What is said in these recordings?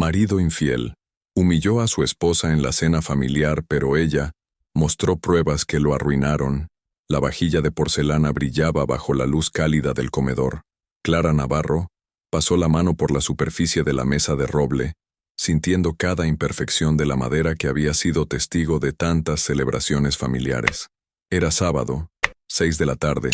Marido infiel. Humilló a su esposa en la cena familiar, pero ella mostró pruebas que lo arruinaron. La vajilla de porcelana brillaba bajo la luz cálida del comedor. Clara Navarro pasó la mano por la superficie de la mesa de roble, sintiendo cada imperfección de la madera que había sido testigo de tantas celebraciones familiares. Era sábado, 6 de la tarde,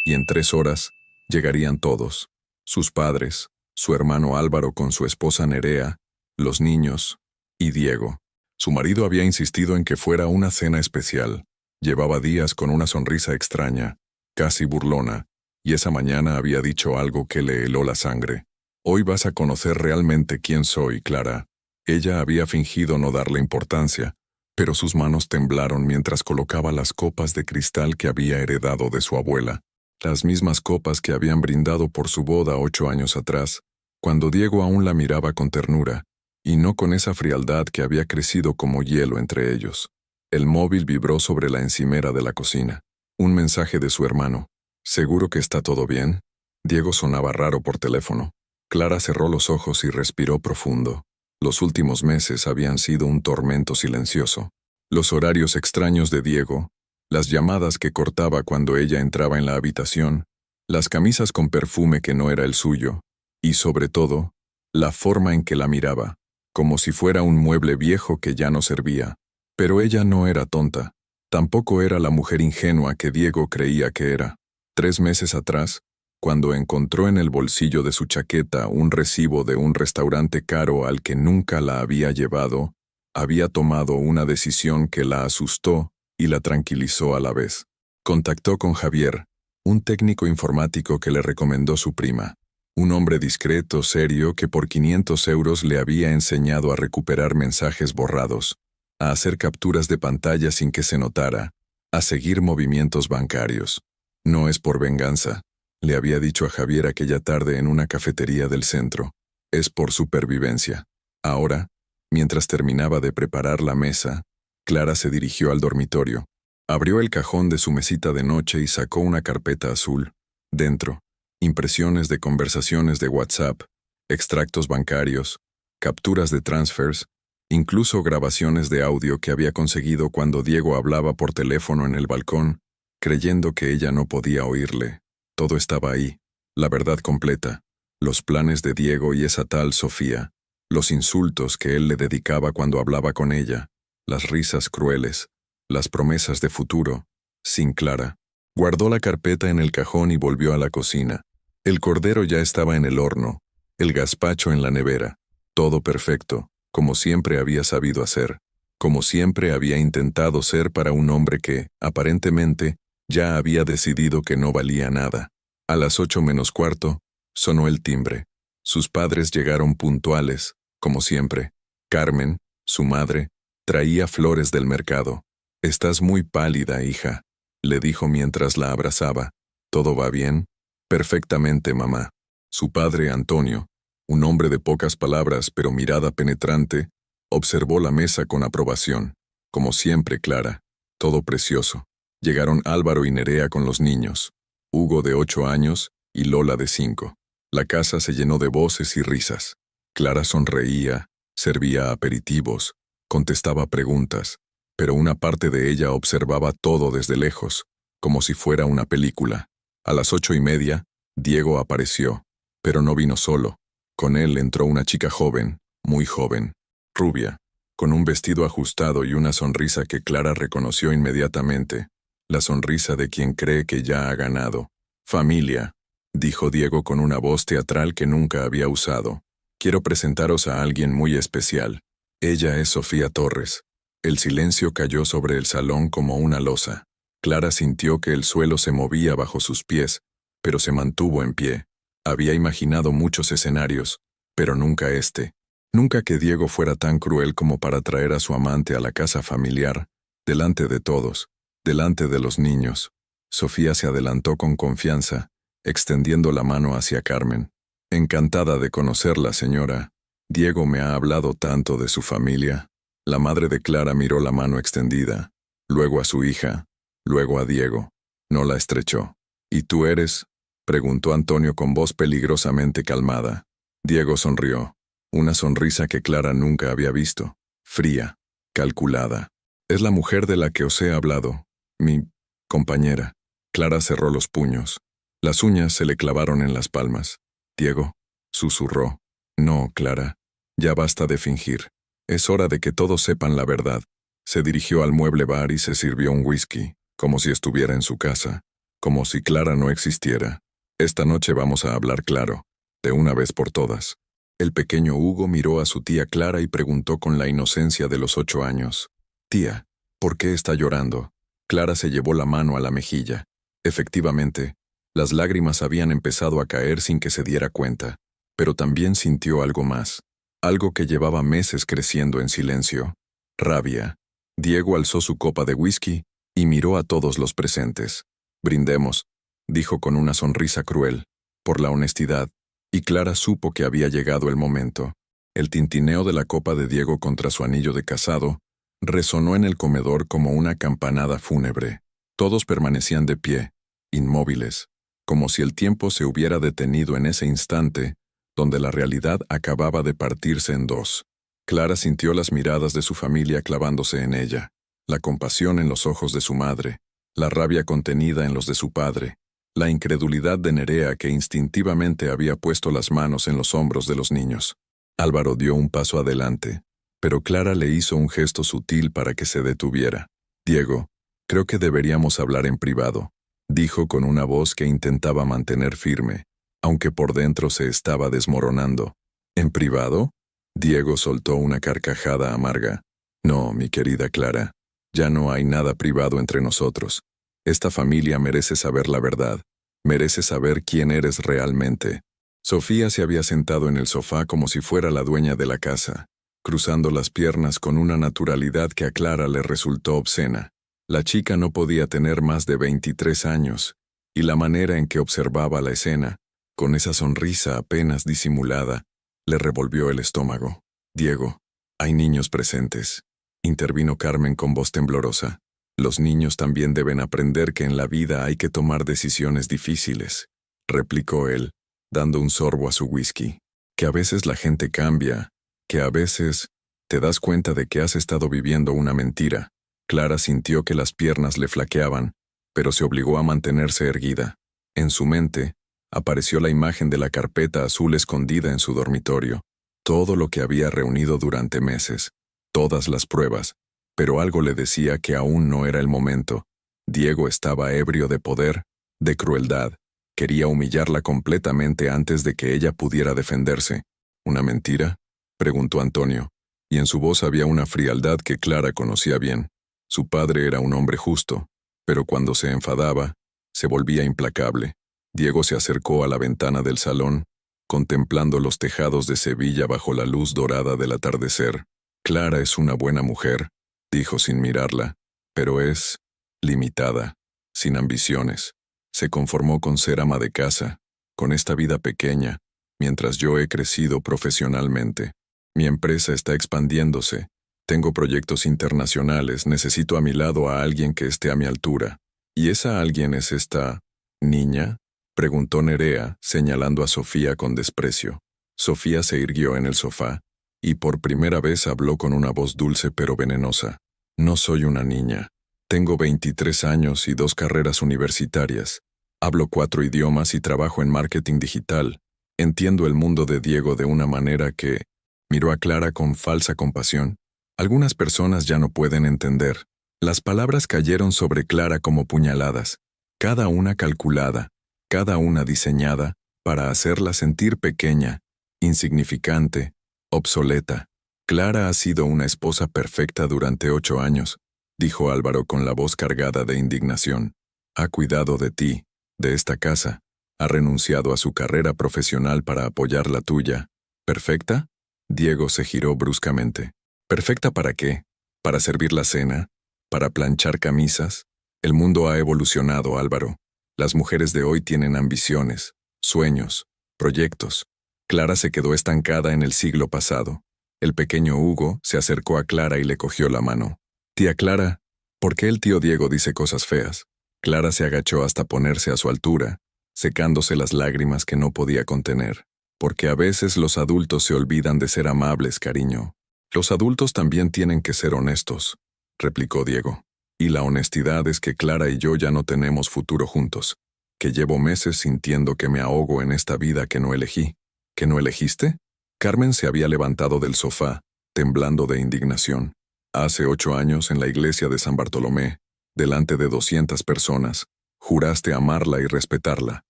y en 3 horas llegarían todos. Sus padres, su hermano Álvaro con su esposa Nerea, los niños y Diego. Su marido había insistido en que fuera una cena especial. Llevaba días con una sonrisa extraña, casi burlona, y esa mañana había dicho algo que le heló la sangre. Hoy vas a conocer realmente quién soy, Clara. Ella había fingido no darle importancia, pero sus manos temblaron mientras colocaba las copas de cristal que había heredado de su abuela, las mismas copas que habían brindado por su boda 8 años atrás, cuando Diego aún la miraba con ternura, y no con esa frialdad que había crecido como hielo entre ellos. El móvil vibró sobre la encimera de la cocina. Un mensaje de su hermano. ¿Seguro que está todo bien? Diego sonaba raro por teléfono. Clara cerró los ojos y respiró profundo. Los últimos meses habían sido un tormento silencioso. Los horarios extraños de Diego, las llamadas que cortaba cuando ella entraba en la habitación, las camisas con perfume que no era el suyo, y sobre todo, la forma en que la miraba, como si fuera un mueble viejo que ya no servía. Pero ella no era tonta. Tampoco era la mujer ingenua que Diego creía que era. 3 meses atrás, cuando encontró en el bolsillo de su chaqueta un recibo de un restaurante caro al que nunca la había llevado, había tomado una decisión que la asustó y la tranquilizó a la vez. Contactó con Javier, un técnico informático que le recomendó su prima. Un hombre discreto, serio, que por 500 euros le había enseñado a recuperar mensajes borrados, a hacer capturas de pantalla sin que se notara, a seguir movimientos bancarios. No es por venganza, le había dicho a Javier aquella tarde en una cafetería del centro. Es por supervivencia. Ahora, mientras terminaba de preparar la mesa, Clara se dirigió al dormitorio. Abrió el cajón de su mesita de noche y sacó una carpeta azul. Dentro, impresiones de conversaciones de WhatsApp, extractos bancarios, capturas de transfers, incluso grabaciones de audio que había conseguido cuando Diego hablaba por teléfono en el balcón, creyendo que ella no podía oírle. Todo estaba ahí, la verdad completa, los planes de Diego y esa tal Sofía, los insultos que él le dedicaba cuando hablaba con ella, las risas crueles, las promesas de futuro, sin Clara. Guardó la carpeta en el cajón y volvió a la cocina. El cordero ya estaba en el horno, el gazpacho en la nevera, todo perfecto, como siempre había sabido hacer, como siempre había intentado ser para un hombre que, aparentemente, ya había decidido que no valía nada. A las 8 menos cuarto, sonó el timbre. Sus padres llegaron puntuales, como siempre. Carmen, su madre, traía flores del mercado. «Estás muy pálida, hija», le dijo mientras la abrazaba. «¿Todo va bien?» «Perfectamente, mamá». Su padre, Antonio, un hombre de pocas palabras pero mirada penetrante, observó la mesa con aprobación. Como siempre, Clara, todo precioso. Llegaron Álvaro y Nerea con los niños, Hugo de 8 años y Lola de 5. La casa se llenó de voces y risas. Clara sonreía, servía aperitivos, contestaba preguntas, pero una parte de ella observaba todo desde lejos, como si fuera una película. A las 8:30, Diego apareció, pero no vino solo. Con él entró una chica joven, muy joven, rubia, con un vestido ajustado y una sonrisa que Clara reconoció inmediatamente, la sonrisa de quien cree que ya ha ganado. «Familia», dijo Diego con una voz teatral que nunca había usado. «Quiero presentaros a alguien muy especial. Ella es Sofía Torres». El silencio cayó sobre el salón como una losa. Clara sintió que el suelo se movía bajo sus pies, pero se mantuvo en pie. Había imaginado muchos escenarios, pero nunca este. Nunca que Diego fuera tan cruel como para traer a su amante a la casa familiar, delante de todos, delante de los niños. Sofía se adelantó con confianza, extendiendo la mano hacia Carmen. «Encantada de conocerla, señora. Diego me ha hablado tanto de su familia». La madre de Clara miró la mano extendida, luego a su hija, luego a Diego. No la estrechó. «¿Y tú eres?», preguntó Antonio con voz peligrosamente calmada. Diego sonrió. Una sonrisa que Clara nunca había visto. Fría, calculada. Es la mujer de la que os he hablado. Mi compañera. Clara cerró los puños. Las uñas se le clavaron en las palmas. Diego, susurró. No, Clara. Ya basta de fingir. Es hora de que todos sepan la verdad. Se dirigió al mueble bar y se sirvió un whisky, como si estuviera en su casa, como si Clara no existiera. Esta noche vamos a hablar claro, de una vez por todas. El pequeño Hugo miró a su tía Clara y preguntó con la inocencia de los 8 años. Tía, ¿por qué está llorando? Clara se llevó la mano a la mejilla. Efectivamente, las lágrimas habían empezado a caer sin que se diera cuenta, pero también sintió algo más, algo que llevaba meses creciendo en silencio. Rabia. Diego alzó su copa de whisky y miró a todos los presentes. Brindemos, dijo con una sonrisa cruel, por la honestidad, y Clara supo que había llegado el momento. El tintineo de la copa de Diego contra su anillo de casado resonó en el comedor como una campanada fúnebre. Todos permanecían de pie, inmóviles, como si el tiempo se hubiera detenido en ese instante, donde la realidad acababa de partirse en dos. Clara sintió las miradas de su familia clavándose en ella, la compasión en los ojos de su madre, la rabia contenida en los de su padre, la incredulidad de Nerea que instintivamente había puesto las manos en los hombros de los niños. Álvaro dio un paso adelante, pero Clara le hizo un gesto sutil para que se detuviera. Diego, creo que deberíamos hablar en privado, dijo con una voz que intentaba mantener firme, aunque por dentro se estaba desmoronando. ¿En privado? Diego soltó una carcajada amarga. No, mi querida Clara, ya no hay nada privado entre nosotros. Esta familia merece saber la verdad, merece saber quién eres realmente. Sofía se había sentado en el sofá como si fuera la dueña de la casa, cruzando las piernas con una naturalidad que a Clara le resultó obscena. La chica no podía tener más de 23 años, y la manera en que observaba la escena, con esa sonrisa apenas disimulada, le revolvió el estómago. Diego, hay niños presentes, intervino Carmen con voz temblorosa. Los niños también deben aprender que en la vida hay que tomar decisiones difíciles, replicó él, dando un sorbo a su whisky. Que a veces la gente cambia, que a veces te das cuenta de que has estado viviendo una mentira. Clara sintió que las piernas le flaqueaban, pero se obligó a mantenerse erguida. En su mente, apareció la imagen de la carpeta azul escondida en su dormitorio. Todo lo que había reunido durante meses, todas las pruebas, pero algo le decía que aún no era el momento. Diego estaba ebrio de poder, de crueldad. Quería humillarla completamente antes de que ella pudiera defenderse. ¿Una mentira?, preguntó Antonio, y en su voz había una frialdad que Clara conocía bien. Su padre era un hombre justo, pero cuando se enfadaba, se volvía implacable. Diego se acercó a la ventana del salón, contemplando los tejados de Sevilla bajo la luz dorada del atardecer. Clara es una buena mujer, dijo sin mirarla, pero es limitada, sin ambiciones. Se conformó con ser ama de casa, con esta vida pequeña, mientras yo he crecido profesionalmente. Mi empresa está expandiéndose. Tengo proyectos internacionales, necesito a mi lado a alguien que esté a mi altura. ¿Y esa alguien es esta niña?, preguntó Nerea, señalando a Sofía con desprecio. Sofía se irguió en el sofá, y por primera vez habló con una voz dulce pero venenosa. No soy una niña. Tengo 23 años y 2 carreras universitarias. Hablo 4 idiomas y trabajo en marketing digital. Entiendo el mundo de Diego de una manera que... Miró a Clara con falsa compasión. Algunas personas ya no pueden entender. Las palabras cayeron sobre Clara como puñaladas, cada una calculada, cada una diseñada para hacerla sentir pequeña, insignificante, obsoleta. Clara ha sido una esposa perfecta durante 8 años, dijo Álvaro con la voz cargada de indignación. Ha cuidado de ti, de esta casa, ha renunciado a su carrera profesional para apoyar la tuya. ¿Perfecta? Diego se giró bruscamente. ¿Perfecta para qué? ¿Para servir la cena? ¿Para planchar camisas? El mundo ha evolucionado, Álvaro. Las mujeres de hoy tienen ambiciones, sueños, proyectos. Clara se quedó estancada en el siglo pasado. El pequeño Hugo se acercó a Clara y le cogió la mano. Tía Clara, ¿por qué el tío Diego dice cosas feas? Clara se agachó hasta ponerse a su altura, secándose las lágrimas que no podía contener. Porque a veces los adultos se olvidan de ser amables, cariño. Los adultos también tienen que ser honestos, replicó Diego. Y la honestidad es que Clara y yo ya no tenemos futuro juntos, que llevo meses sintiendo que me ahogo en esta vida que no elegí. ¿Que no elegiste? Carmen se había levantado del sofá, temblando de indignación. Hace 8 años, en la iglesia de San Bartolomé, delante de 200 personas, juraste amarla y respetarla.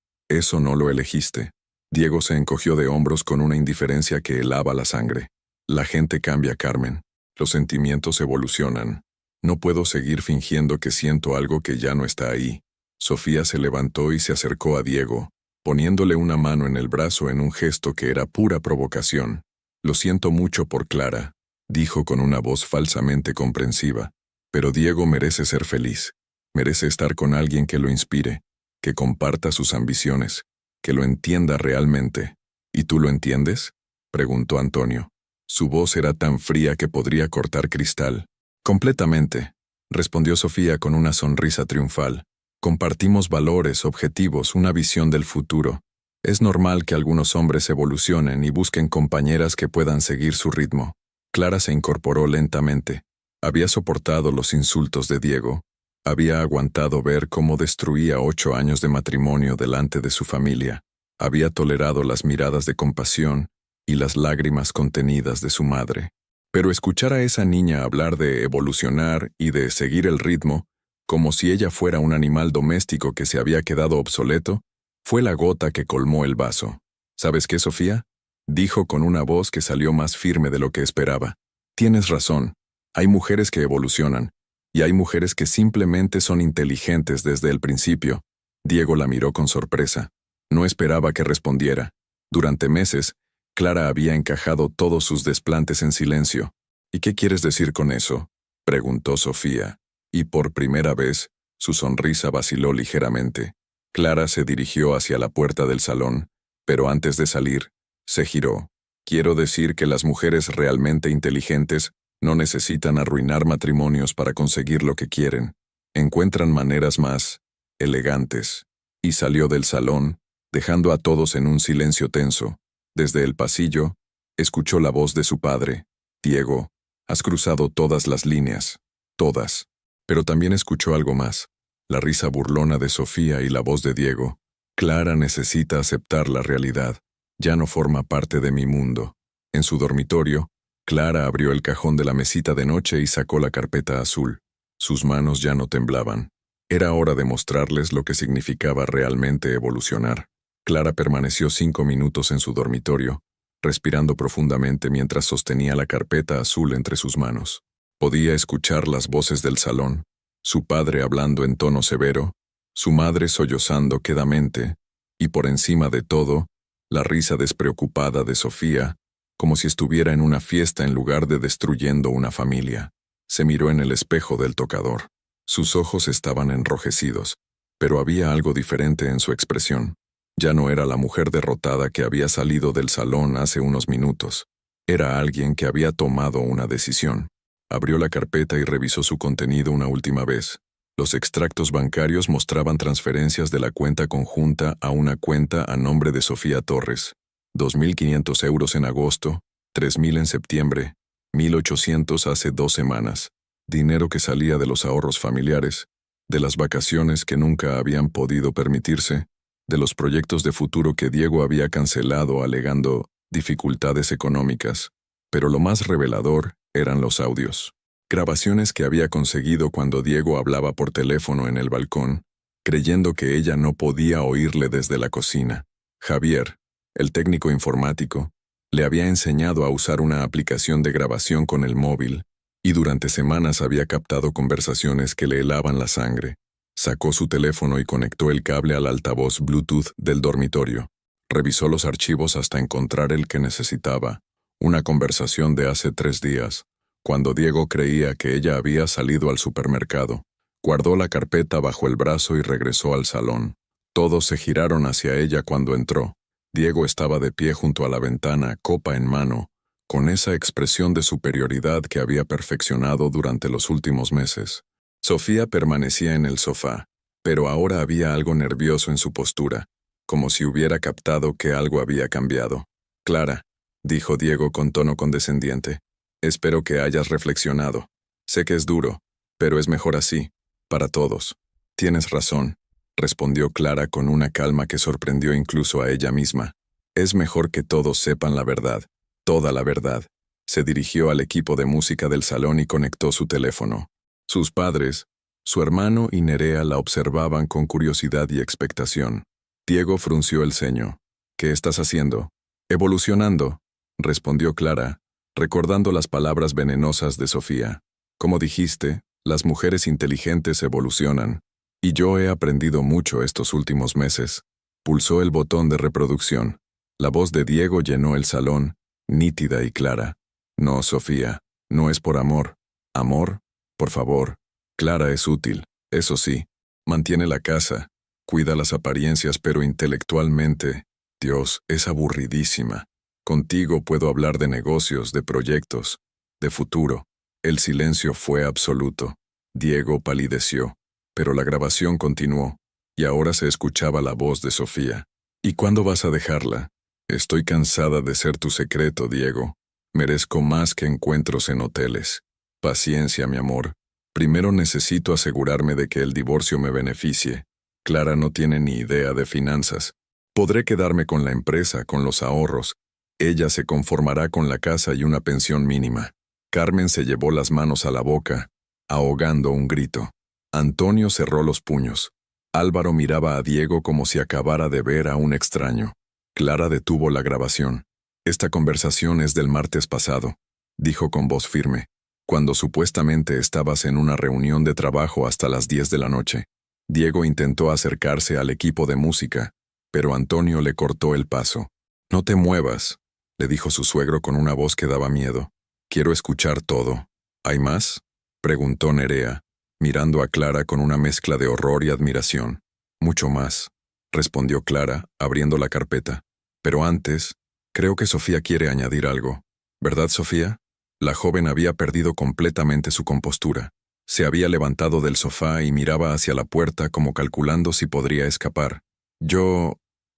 Eso no lo elegiste. Diego se encogió de hombros con una indiferencia que helaba la sangre. La gente cambia, Carmen. Los sentimientos evolucionan. No puedo seguir fingiendo que siento algo que ya no está ahí. Sofía se levantó y se acercó a Diego, poniéndole una mano en el brazo en un gesto que era pura provocación. Lo siento mucho por Clara, dijo con una voz falsamente comprensiva. Pero Diego merece ser feliz. Merece estar con alguien que lo inspire, que comparta sus ambiciones, que lo entienda realmente. ¿Y tú lo entiendes?, preguntó Antonio. Su voz era tan fría que podría cortar cristal. Completamente, respondió Sofía con una sonrisa triunfal. Compartimos valores, objetivos, una visión del futuro. Es normal que algunos hombres evolucionen y busquen compañeras que puedan seguir su ritmo. Clara se incorporó lentamente. Había soportado los insultos de Diego. Había aguantado ver cómo destruía 8 años de matrimonio delante de su familia. Había tolerado las miradas de compasión y las lágrimas contenidas de su madre. Pero escuchar a esa niña hablar de evolucionar y de seguir el ritmo, como si ella fuera un animal doméstico que se había quedado obsoleto, fue la gota que colmó el vaso. ¿Sabes qué, Sofía?, dijo con una voz que salió más firme de lo que esperaba. Tienes razón. Hay mujeres que evolucionan, y hay mujeres que simplemente son inteligentes desde el principio. Diego la miró con sorpresa. No esperaba que respondiera. Durante meses, Clara había encajado todos sus desplantes en silencio. ¿Y qué quieres decir con eso?, preguntó Sofía, y por primera vez, su sonrisa vaciló ligeramente. Clara se dirigió hacia la puerta del salón, pero antes de salir, se giró. Quiero decir que las mujeres realmente inteligentes no necesitan arruinar matrimonios para conseguir lo que quieren. Encuentran maneras más elegantes. Y salió del salón, dejando a todos en un silencio tenso. Desde el pasillo, escuchó la voz de su padre. Diego, has cruzado todas las líneas. Todas. Pero también escuchó algo más. La risa burlona de Sofía y la voz de Diego. Clara necesita aceptar la realidad. Ya no forma parte de mi mundo. En su dormitorio, Clara abrió el cajón de la mesita de noche y sacó la carpeta azul. Sus manos ya no temblaban. Era hora de mostrarles lo que significaba realmente evolucionar. Clara permaneció 5 minutos en su dormitorio, respirando profundamente mientras sostenía la carpeta azul entre sus manos. Podía escuchar las voces del salón, su padre hablando en tono severo, su madre sollozando quedamente, y por encima de todo, la risa despreocupada de Sofía, como si estuviera en una fiesta en lugar de destruyendo una familia. Se miró en el espejo del tocador. Sus ojos estaban enrojecidos, pero había algo diferente en su expresión. Ya no era la mujer derrotada que había salido del salón hace unos minutos. Era alguien que había tomado una decisión. Abrió la carpeta y revisó su contenido una última vez. Los extractos bancarios mostraban transferencias de la cuenta conjunta a una cuenta a nombre de Sofía Torres. 2.500 euros en agosto, 3.000 en septiembre, 1.800 hace 2 semanas. Dinero que salía de los ahorros familiares, de las vacaciones que nunca habían podido permitirse, de los proyectos de futuro que Diego había cancelado alegando dificultades económicas. Pero lo más revelador eran los audios. Grabaciones que había conseguido cuando Diego hablaba por teléfono en el balcón, creyendo que ella no podía oírle desde la cocina. Javier, el técnico informático, le había enseñado a usar una aplicación de grabación con el móvil, y durante semanas había captado conversaciones que le helaban la sangre. Sacó su teléfono y conectó el cable al altavoz Bluetooth del dormitorio. Revisó los archivos hasta encontrar el que necesitaba, una conversación de hace 3 días, cuando Diego creía que ella había salido al supermercado. Guardó la carpeta bajo el brazo y regresó al salón. Todos se giraron hacia ella cuando entró. Diego estaba de pie junto a la ventana, copa en mano, con esa expresión de superioridad que había perfeccionado durante los últimos meses. Sofía permanecía en el sofá, pero ahora había algo nervioso en su postura, como si hubiera captado que algo había cambiado. Clara, dijo Diego con tono condescendiente, espero que hayas reflexionado. Sé que es duro, pero es mejor así, para todos. Tienes razón, respondió Clara con una calma que sorprendió incluso a ella misma. Es mejor que todos sepan la verdad, toda la verdad. Se dirigió al equipo de música del salón y conectó su teléfono. Sus padres, su hermano y Nerea la observaban con curiosidad y expectación. Diego frunció el ceño. ¿Qué estás haciendo? Evolucionando, respondió Clara, recordando las palabras venenosas de Sofía. Como dijiste, las mujeres inteligentes evolucionan, y yo he aprendido mucho estos últimos meses. Pulsó el botón de reproducción. La voz de Diego llenó el salón, nítida y clara. No, Sofía, no es por amor. Amor, por favor. Clara es útil, eso sí. Mantiene la casa, cuida las apariencias, pero intelectualmente, Dios, es aburridísima. Contigo puedo hablar de negocios, de proyectos, de futuro. El silencio fue absoluto. Diego palideció, pero la grabación continuó, y ahora se escuchaba la voz de Sofía. ¿Y cuándo vas a dejarla? Estoy cansada de ser tu secreto, Diego. Merezco más que encuentros en hoteles. Paciencia, mi amor. Primero necesito asegurarme de que el divorcio me beneficie. Clara no tiene ni idea de finanzas. Podré quedarme con la empresa, con los ahorros. Ella se conformará con la casa y una pensión mínima. Carmen se llevó las manos a la boca, ahogando un grito. Antonio cerró los puños. Álvaro miraba a Diego como si acabara de ver a un extraño. Clara detuvo la grabación. Esta conversación es del martes pasado, dijo con voz firme, cuando supuestamente estabas en una reunión de trabajo hasta las 10 de la noche. Diego intentó acercarse al equipo de música, pero Antonio le cortó el paso. No te muevas, le dijo su suegro con una voz que daba miedo. Quiero escuchar todo. ¿Hay más? Preguntó Nerea, mirando a Clara con una mezcla de horror y admiración. Mucho más, respondió Clara, abriendo la carpeta. Pero antes, creo que Sofía quiere añadir algo. ¿Verdad, Sofía? La joven había perdido completamente su compostura. Se había levantado del sofá y miraba hacia la puerta como calculando si podría escapar.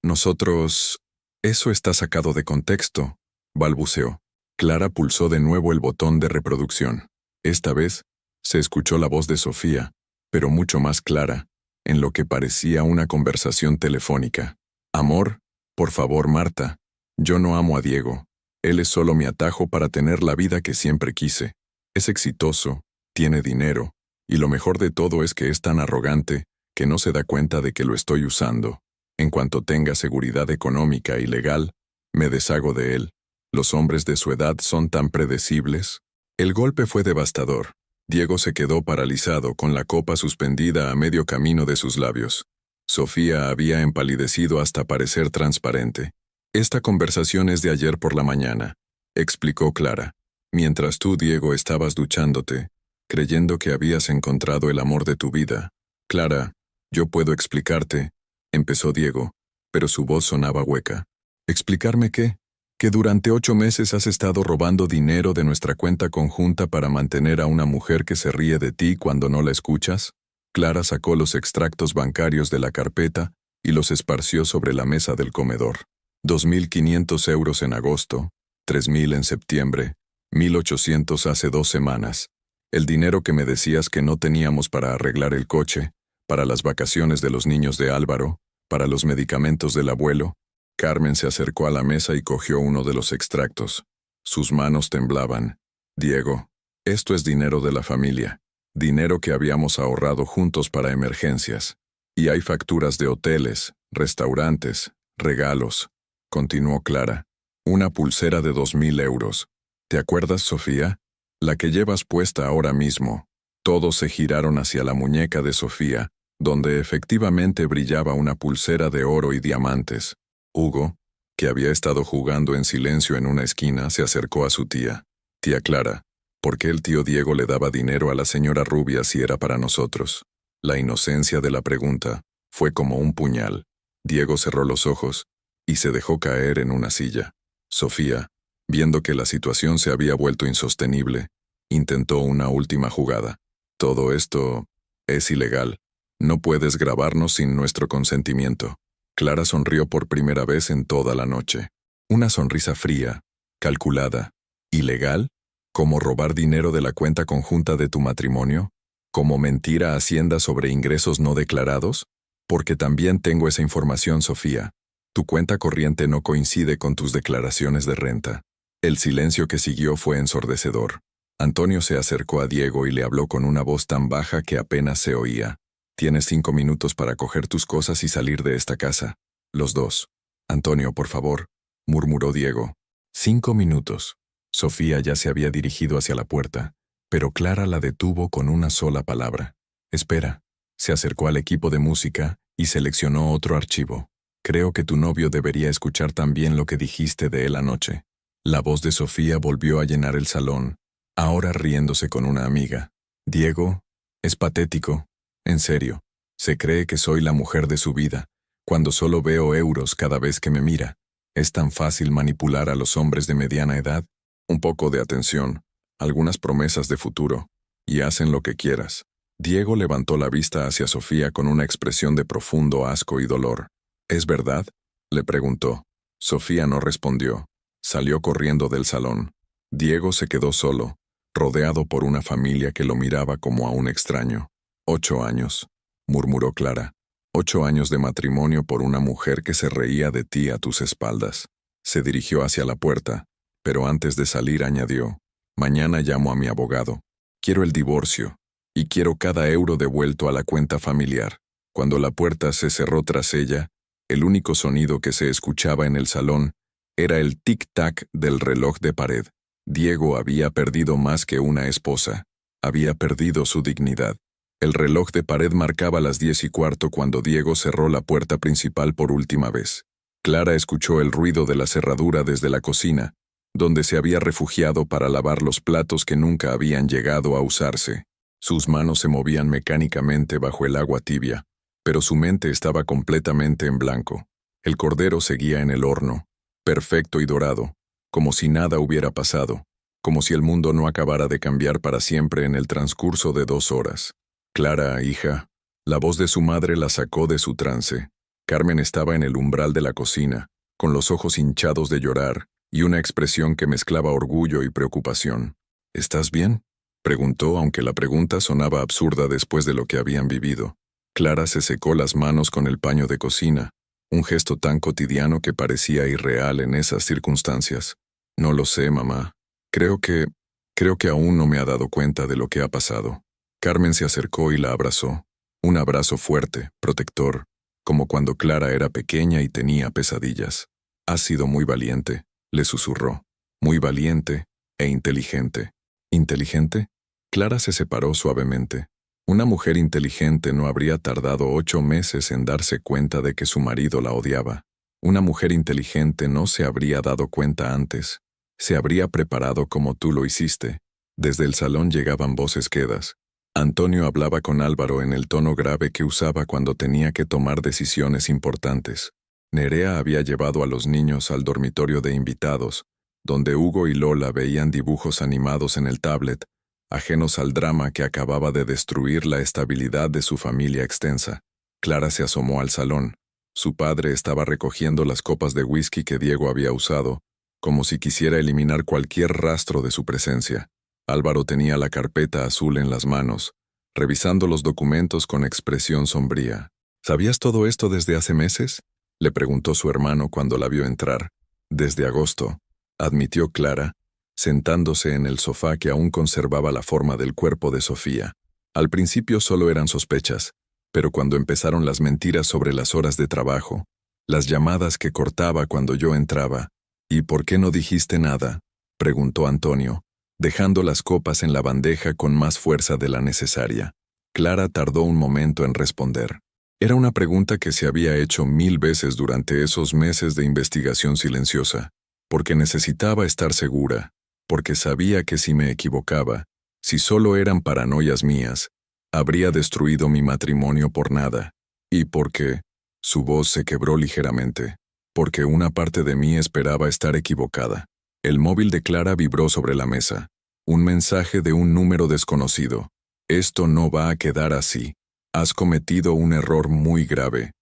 Nosotros... Eso está sacado de contexto, balbuceó. Clara pulsó de nuevo el botón de reproducción. Esta vez, se escuchó la voz de Sofía, pero mucho más clara, en lo que parecía una conversación telefónica. Amor, por favor, Marta. Yo no amo a Diego. Él es solo mi atajo para tener la vida que siempre quise. Es exitoso, tiene dinero, y lo mejor de todo es que es tan arrogante que no se da cuenta de que lo estoy usando. En cuanto tenga seguridad económica y legal, me deshago de él. Los hombres de su edad son tan predecibles. El golpe fue devastador. Diego se quedó paralizado con la copa suspendida a medio camino de sus labios. Sofía había empalidecido hasta parecer transparente. Esta conversación es de ayer por la mañana, explicó Clara, mientras tú, Diego, estabas duchándote, creyendo que habías encontrado el amor de tu vida. Clara, yo puedo explicarte, empezó Diego, pero su voz sonaba hueca. ¿Explicarme qué? Que durante 8 meses has estado robando dinero de nuestra cuenta conjunta para mantener a una mujer que se ríe de ti cuando no la escuchas. Clara sacó los extractos bancarios de la carpeta y los esparció sobre la mesa del comedor. 2.500 euros en agosto, 3.000 en septiembre, 1.800 hace 2 semanas. El dinero que me decías que no teníamos para arreglar el coche, para las vacaciones de los niños de Álvaro, para los medicamentos del abuelo. Carmen se acercó a la mesa y cogió uno de los extractos. Sus manos temblaban. Diego, esto es dinero de la familia, dinero que habíamos ahorrado juntos para emergencias. Y hay facturas de hoteles, restaurantes, regalos, continuó Clara. Una pulsera de 2.000 euros. ¿Te acuerdas, Sofía? La que llevas puesta ahora mismo. Todos se giraron hacia la muñeca de Sofía, donde efectivamente brillaba una pulsera de oro y diamantes. Hugo, que había estado jugando en silencio en una esquina, se acercó a su tía. Tía Clara, ¿por qué el tío Diego le daba dinero a la señora Rubia si era para nosotros? La inocencia de la pregunta fue como un puñal. Diego cerró los ojos y se dejó caer en una silla. Sofía, viendo que la situación se había vuelto insostenible, intentó una última jugada. Todo esto es ilegal. No puedes grabarnos sin nuestro consentimiento. Clara sonrió por primera vez en toda la noche. Una sonrisa fría, calculada, ilegal, como robar dinero de la cuenta conjunta de tu matrimonio, como mentir a Hacienda sobre ingresos no declarados, porque también tengo esa información, Sofía. Tu cuenta corriente no coincide con tus declaraciones de renta. El silencio que siguió fue ensordecedor. Antonio se acercó a Diego y le habló con una voz tan baja que apenas se oía. Tienes 5 minutos para coger tus cosas y salir de esta casa. Los dos. Antonio, por favor, murmuró Diego. 5 minutos. Sofía ya se había dirigido hacia la puerta, pero Clara la detuvo con una sola palabra. Espera. Se acercó al equipo de música y seleccionó otro archivo. Creo que tu novio debería escuchar también lo que dijiste de él anoche. La voz de Sofía volvió a llenar el salón, ahora riéndose con una amiga. Diego, es patético. En serio, se cree que soy la mujer de su vida, cuando solo veo euros cada vez que me mira. ¿Es tan fácil manipular a los hombres de mediana edad? Un poco de atención, algunas promesas de futuro, y hacen lo que quieras. Diego levantó la vista hacia Sofía con una expresión de profundo asco y dolor. ¿Es verdad?, le preguntó. Sofía no respondió. Salió corriendo del salón. Diego se quedó solo, rodeado por una familia que lo miraba como a un extraño. 8 años, murmuró Clara. 8 años de matrimonio por una mujer que se reía de ti a tus espaldas. Se dirigió hacia la puerta, pero antes de salir añadió, mañana llamo a mi abogado. Quiero el divorcio, y quiero cada euro devuelto a la cuenta familiar. Cuando la puerta se cerró tras ella, el único sonido que se escuchaba en el salón era el tic-tac del reloj de pared. Diego había perdido más que una esposa. Había perdido su dignidad. El reloj de pared marcaba las 10:15 cuando Diego cerró la puerta principal por última vez. Clara escuchó el ruido de la cerradura desde la cocina, donde se había refugiado para lavar los platos que nunca habían llegado a usarse. Sus manos se movían mecánicamente bajo el agua tibia, pero su mente estaba completamente en blanco. El cordero seguía en el horno, perfecto y dorado, como si nada hubiera pasado, como si el mundo no acabara de cambiar para siempre en el transcurso de 2 horas. Clara, hija. La voz de su madre la sacó de su trance. Carmen estaba en el umbral de la cocina, con los ojos hinchados de llorar y una expresión que mezclaba orgullo y preocupación. ¿Estás bien?, preguntó, aunque la pregunta sonaba absurda después de lo que habían vivido. Clara se secó las manos con el paño de cocina, un gesto tan cotidiano que parecía irreal en esas circunstancias. No lo sé, mamá. Creo que aún no me ha dado cuenta de lo que ha pasado. Carmen se acercó y la abrazó. Un abrazo fuerte, protector, como cuando Clara era pequeña y tenía pesadillas. Has sido muy valiente, le susurró. Muy valiente e inteligente. ¿Inteligente? Clara se separó suavemente. Una mujer inteligente no habría tardado 8 meses en darse cuenta de que su marido la odiaba. Una mujer inteligente no se habría dado cuenta antes. Se habría preparado como tú lo hiciste. Desde el salón llegaban voces quedas. Antonio hablaba con Álvaro en el tono grave que usaba cuando tenía que tomar decisiones importantes. Nerea había llevado a los niños al dormitorio de invitados, donde Hugo y Lola veían dibujos animados en el tablet, ajenos al drama que acababa de destruir la estabilidad de su familia extensa. Clara se asomó al salón. Su padre estaba recogiendo las copas de whisky que Diego había usado, como si quisiera eliminar cualquier rastro de su presencia. Álvaro tenía la carpeta azul en las manos, revisando los documentos con expresión sombría. ¿Sabías todo esto desde hace meses?, le preguntó su hermano cuando la vio entrar. Desde agosto, admitió Clara, sentándose en el sofá que aún conservaba la forma del cuerpo de Sofía. Al principio solo eran sospechas, pero cuando empezaron las mentiras sobre las horas de trabajo, las llamadas que cortaba cuando yo entraba. ¿Y por qué no dijiste nada?, preguntó Antonio, dejando las copas en la bandeja con más fuerza de la necesaria. Clara tardó un momento en responder. Era una pregunta que se había hecho 1000 veces durante esos meses de investigación silenciosa, porque necesitaba estar segura, porque sabía que si me equivocaba, si solo eran paranoias mías, habría destruido mi matrimonio por nada, y porque, su voz se quebró ligeramente, porque una parte de mí esperaba estar equivocada. El móvil de Clara vibró sobre la mesa. Un mensaje de un número desconocido. Esto no va a quedar así. Has cometido un error muy grave.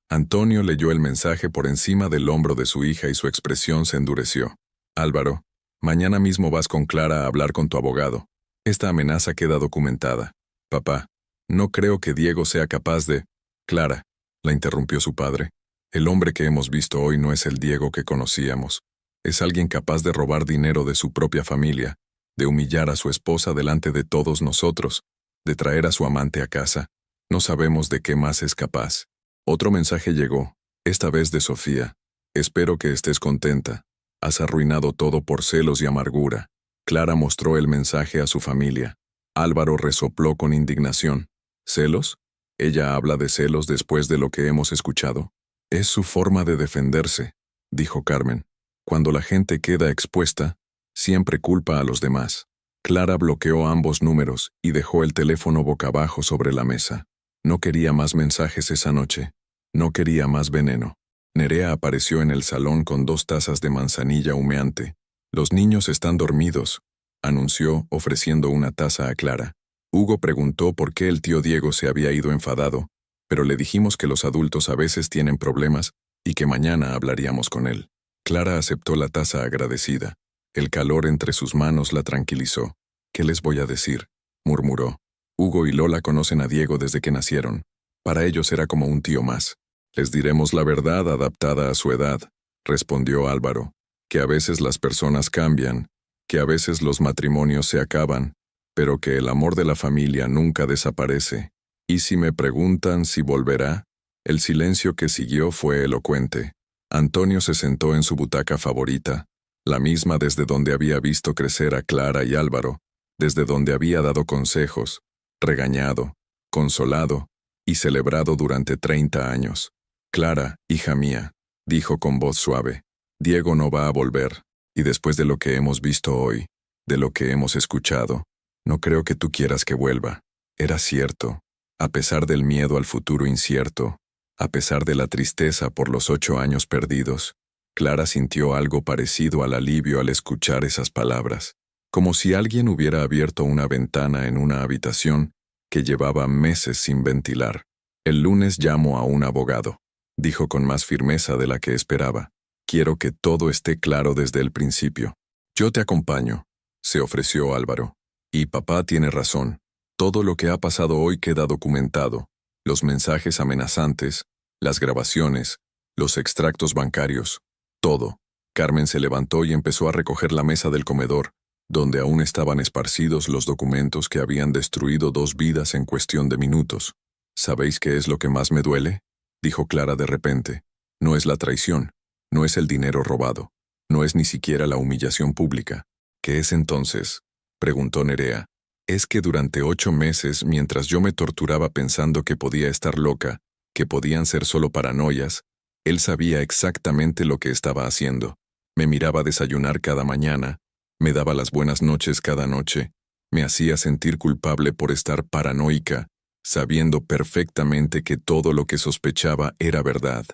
Antonio leyó el mensaje por encima del hombro de su hija y su expresión se endureció. Álvaro, mañana mismo vas con Clara a hablar con tu abogado. Esta amenaza queda documentada. Papá, no creo que Diego sea capaz de... Clara, la interrumpió su padre. El hombre que hemos visto hoy no es el Diego que conocíamos. Es alguien capaz de robar dinero de su propia familia, de humillar a su esposa delante de todos nosotros, de traer a su amante a casa. No sabemos de qué más es capaz. Otro mensaje llegó, esta vez de Sofía. Espero que estés contenta. Has arruinado todo por celos y amargura. Clara mostró el mensaje a su familia. Álvaro resopló con indignación. ¿Celos? ¿Ella habla de celos después de lo que hemos escuchado? Es su forma de defenderse, dijo Carmen. Cuando la gente queda expuesta, siempre culpa a los demás. Clara bloqueó ambos números y dejó el teléfono boca abajo sobre la mesa. No quería más mensajes esa noche. No quería más veneno. Nerea apareció en el salón con 2 tazas de manzanilla humeante. Los niños están dormidos, anunció, ofreciendo una taza a Clara. Hugo preguntó por qué el tío Diego se había ido enfadado, pero le dijimos que los adultos a veces tienen problemas y que mañana hablaríamos con él. Clara aceptó la taza agradecida. El calor entre sus manos la tranquilizó. «¿Qué les voy a decir?», murmuró. Hugo y Lola conocen a Diego desde que nacieron. Para ellos era como un tío más. «Les diremos la verdad adaptada a su edad», respondió Álvaro, «que a veces las personas cambian, que a veces los matrimonios se acaban, pero que el amor de la familia nunca desaparece. Y si me preguntan si volverá», el silencio que siguió fue elocuente. Antonio se sentó en su butaca favorita, la misma desde donde había visto crecer a Clara y Álvaro, desde donde había dado consejos, regañado, consolado y celebrado durante 30 años. «Clara, hija mía», dijo con voz suave, «Diego no va a volver, y después de lo que hemos visto hoy, de lo que hemos escuchado, no creo que tú quieras que vuelva». Era cierto, a pesar del miedo al futuro incierto, a pesar de la tristeza por los 8 años perdidos, Clara sintió algo parecido al alivio al escuchar esas palabras, como si alguien hubiera abierto una ventana en una habitación que llevaba meses sin ventilar. «El lunes llamo a un abogado», dijo con más firmeza de la que esperaba. «Quiero que todo esté claro desde el principio». «Yo te acompaño», se ofreció Álvaro. «Y papá tiene razón. Todo lo que ha pasado hoy queda documentado. Los mensajes amenazantes, las grabaciones, los extractos bancarios, todo». Carmen se levantó y empezó a recoger la mesa del comedor, donde aún estaban esparcidos los documentos que habían destruido 2 vidas en cuestión de minutos. «¿Sabéis qué es lo que más me duele?», dijo Clara de repente. «No es la traición, no es el dinero robado, no es ni siquiera la humillación pública». «¿Qué es entonces?», preguntó Nerea. «Es que durante 8 meses, mientras yo me torturaba pensando que podía estar loca, que podían ser solo paranoias, él sabía exactamente lo que estaba haciendo. Me miraba desayunar cada mañana, me daba las buenas noches cada noche, me hacía sentir culpable por estar paranoica, sabiendo perfectamente que todo lo que sospechaba era verdad.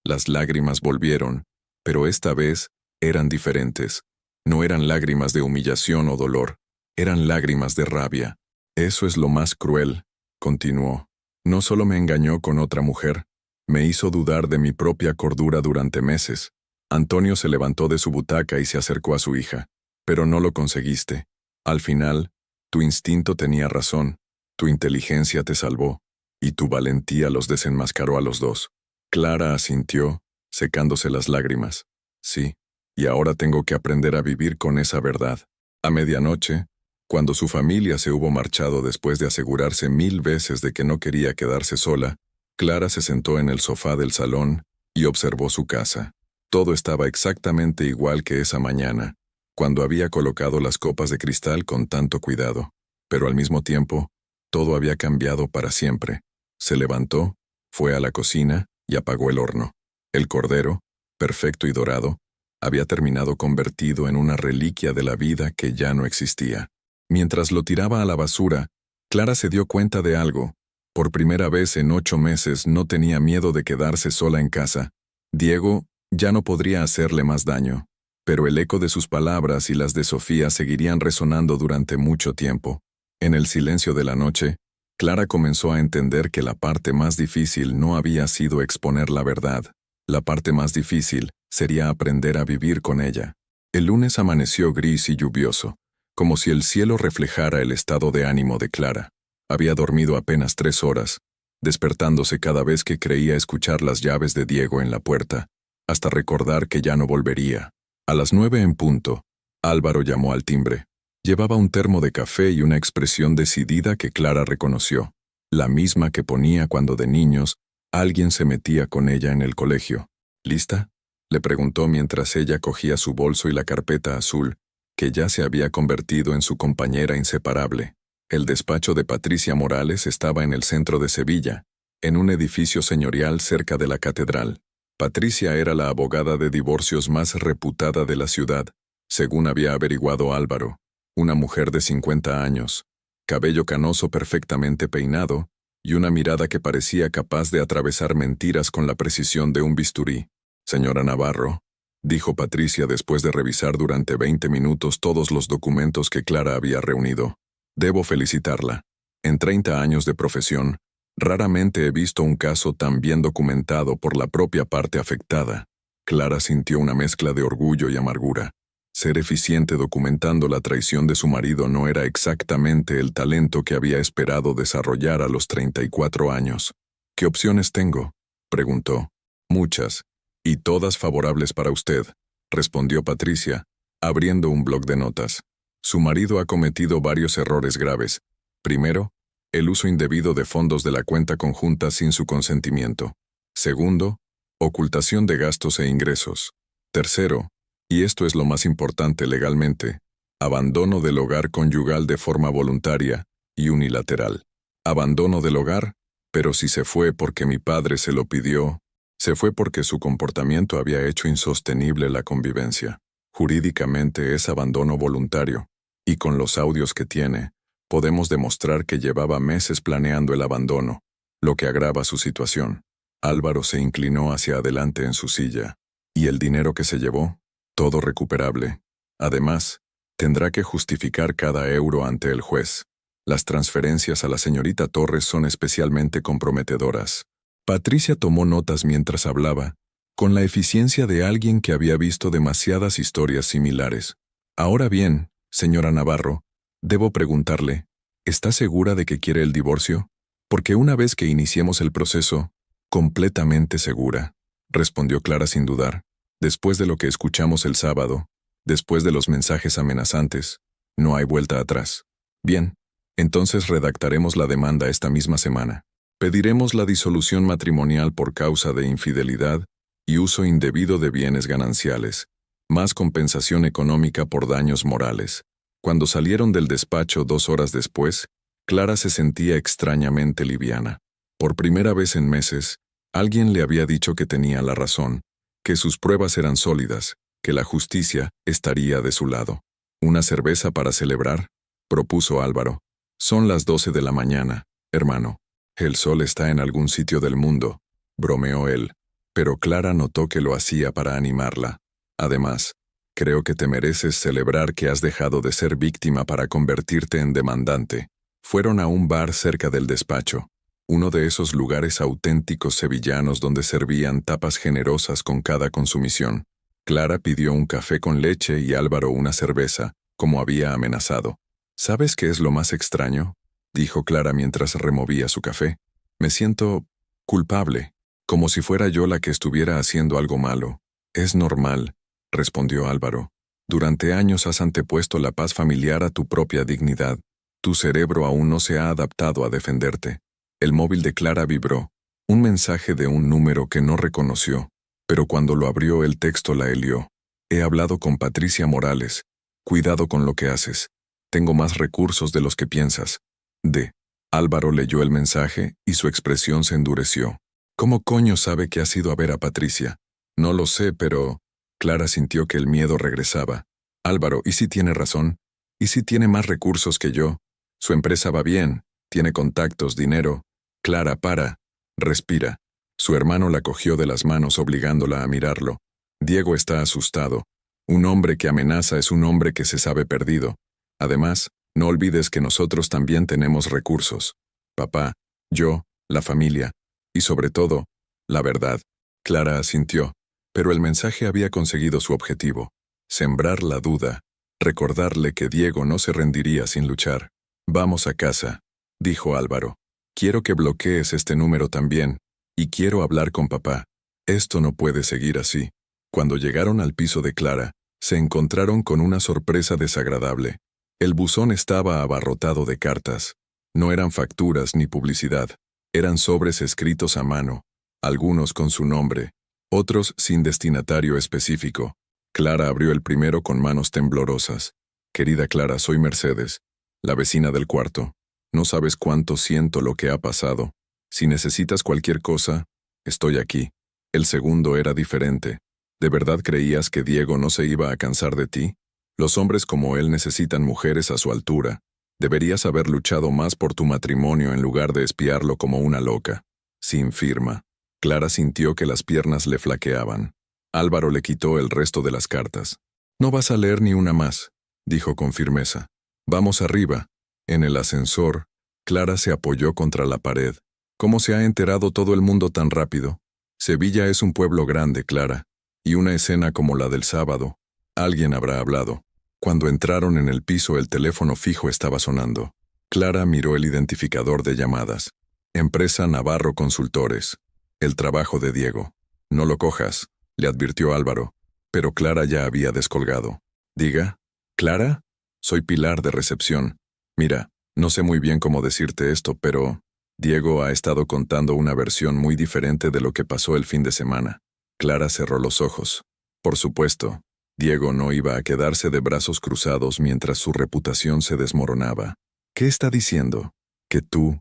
Las lágrimas volvieron, pero esta vez eran diferentes. No eran lágrimas de humillación o dolor, eran lágrimas de rabia. «Eso es lo más cruel», continuó. «No solo me engañó con otra mujer, me hizo dudar de mi propia cordura durante meses». Antonio se levantó de su butaca y se acercó a su hija. «Pero no lo conseguiste. Al final, tu instinto tenía razón, tu inteligencia te salvó, y tu valentía los desenmascaró a los dos». Clara asintió, secándose las lágrimas. «Sí, y ahora tengo que aprender a vivir con esa verdad». A medianoche, cuando su familia se hubo marchado después de asegurarse 1000 veces de que no quería quedarse sola, Clara se sentó en el sofá del salón y observó su casa. Todo estaba exactamente igual que esa mañana, cuando había colocado las copas de cristal con tanto cuidado, pero al mismo tiempo, todo había cambiado para siempre. Se levantó, fue a la cocina y apagó el horno. El cordero, perfecto y dorado, había terminado convertido en una reliquia de la vida que ya no existía. Mientras lo tiraba a la basura, Clara se dio cuenta de algo. Por primera vez en 8 meses no tenía miedo de quedarse sola en casa. Diego ya no podría hacerle más daño, pero el eco de sus palabras y las de Sofía seguirían resonando durante mucho tiempo. En el silencio de la noche, Clara comenzó a entender que la parte más difícil no había sido exponer la verdad. La parte más difícil sería aprender a vivir con ella. El lunes amaneció gris y lluvioso, como si el cielo reflejara el estado de ánimo de Clara. Había dormido apenas 3 horas, despertándose cada vez que creía escuchar las llaves de Diego en la puerta, hasta recordar que ya no volvería. A las 9 en punto, Álvaro llamó al timbre. Llevaba un termo de café y una expresión decidida que Clara reconoció, la misma que ponía cuando de niños alguien se metía con ella en el colegio. ¿Lista?, le preguntó mientras ella cogía su bolso y la carpeta azul, que ya se había convertido en su compañera inseparable. El despacho de Patricia Morales estaba en el centro de Sevilla, en un edificio señorial cerca de la catedral. Patricia era la abogada de divorcios más reputada de la ciudad, según había averiguado Álvaro. Una mujer de 50 años, cabello canoso perfectamente peinado, y una mirada que parecía capaz de atravesar mentiras con la precisión de un bisturí. «Señora Navarro», dijo Patricia después de revisar durante 20 minutos todos los documentos que Clara había reunido. «Debo felicitarla. En 30 años de profesión, raramente he visto un caso tan bien documentado por la propia parte afectada». Clara sintió una mezcla de orgullo y amargura. Ser eficiente documentando la traición de su marido no era exactamente el talento que había esperado desarrollar a los 34 años. «¿Qué opciones tengo?», preguntó. «Muchas, y todas favorables para usted», respondió Patricia, abriendo un bloc de notas. Su marido ha cometido varios errores graves. Primero, el uso indebido de fondos de la cuenta conjunta sin su consentimiento. Segundo, ocultación de gastos e ingresos. Tercero, y esto es lo más importante legalmente, abandono del hogar conyugal de forma voluntaria y unilateral. Abandono del hogar, pero si se fue porque mi padre se lo pidió, se fue porque su comportamiento había hecho insostenible la convivencia. Jurídicamente es abandono voluntario, y con los audios que tiene, podemos demostrar que llevaba meses planeando el abandono, lo que agrava su situación. Álvaro se inclinó hacia adelante en su silla. ¿Y el dinero que se llevó? Todo recuperable. Además, tendrá que justificar cada euro ante el juez. Las transferencias a la señorita Torres son especialmente comprometedoras. Patricia tomó notas mientras hablaba, con la eficiencia de alguien que había visto demasiadas historias similares. Ahora bien, señora Navarro, debo preguntarle, ¿está segura de que quiere el divorcio? Porque una vez que iniciemos el proceso, completamente segura, respondió Clara sin dudar. Después de lo que escuchamos el sábado, después de los mensajes amenazantes, no hay vuelta atrás. Bien, entonces redactaremos la demanda esta misma semana. Pediremos la disolución matrimonial por causa de infidelidad y uso indebido de bienes gananciales, más compensación económica por daños morales. Cuando salieron del despacho 2 horas después, Clara se sentía extrañamente liviana. Por primera vez en meses, alguien le había dicho que tenía la razón, que sus pruebas eran sólidas, que la justicia estaría de su lado. «¿Una cerveza para celebrar?», propuso Álvaro. «Son las 12 de la mañana, hermano. El sol está en algún sitio del mundo», bromeó él, pero Clara notó que lo hacía para animarla. «Además, creo que te mereces celebrar que has dejado de ser víctima para convertirte en demandante». Fueron a un bar cerca del despacho, uno de esos lugares auténticos sevillanos donde servían tapas generosas con cada consumición. Clara pidió un café con leche y Álvaro una cerveza, como había amenazado. «¿Sabes qué es lo más extraño?», dijo Clara mientras removía su café. «Me siento culpable, como si fuera yo la que estuviera haciendo algo malo». «Es normal», respondió Álvaro. «Durante años has antepuesto la paz familiar a tu propia dignidad. Tu cerebro aún no se ha adaptado a defenderte». El móvil de Clara vibró. Un mensaje de un número que no reconoció, pero cuando lo abrió el texto la helió. «He hablado con Patricia Morales. Cuidado con lo que haces. Tengo más recursos de los que piensas. D». Álvaro leyó el mensaje y su expresión se endureció. «¿Cómo coño sabe que has ido a ver a Patricia?». «No lo sé, pero...». Clara sintió que el miedo regresaba. «Álvaro, ¿y si tiene razón? ¿Y si tiene más recursos que yo? Su empresa va bien, tiene contactos, dinero». «Clara, para. Respira». Su hermano la cogió de las manos obligándola a mirarlo. «Diego está asustado. Un hombre que amenaza es un hombre que se sabe perdido. Además, no olvides que nosotros también tenemos recursos». Papá, yo, la familia, y sobre todo, la verdad. Clara asintió, pero el mensaje había conseguido su objetivo: sembrar la duda, recordarle que Diego no se rendiría sin luchar. Vamos a casa, dijo Álvaro. Quiero que bloquees este número también, y quiero hablar con papá. Esto no puede seguir así. Cuando llegaron al piso de Clara, se encontraron con una sorpresa desagradable. El buzón estaba abarrotado de cartas. No eran facturas ni publicidad. Eran sobres escritos a mano, algunos con su nombre, otros sin destinatario específico. Clara abrió el primero con manos temblorosas. Querida Clara, soy Mercedes, la vecina del cuarto. No sabes cuánto siento lo que ha pasado. Si necesitas cualquier cosa, estoy aquí. El segundo era diferente. ¿De verdad creías que Diego no se iba a cansar de ti? Los hombres como él necesitan mujeres a su altura. Deberías haber luchado más por tu matrimonio en lugar de espiarlo como una loca. Sin firma. Clara sintió que las piernas le flaqueaban. Álvaro le quitó el resto de las cartas. No vas a leer ni una más, dijo con firmeza. Vamos arriba. En el ascensor, Clara se apoyó contra la pared. ¿Cómo se ha enterado todo el mundo tan rápido? Sevilla es un pueblo grande, Clara, y una escena como la del sábado. Alguien habrá hablado. Cuando entraron en el piso, el teléfono fijo estaba sonando. Clara miró el identificador de llamadas. Empresa Navarro Consultores. El trabajo de Diego. No lo cojas, le advirtió Álvaro, pero Clara ya había descolgado. Diga, ¿Clara? Soy Pilar de recepción. Mira, no sé muy bien cómo decirte esto, pero Diego ha estado contando una versión muy diferente de lo que pasó el fin de semana. Clara cerró los ojos. Por supuesto, Diego no iba a quedarse de brazos cruzados mientras su reputación se desmoronaba. ¿Qué está diciendo? Que tú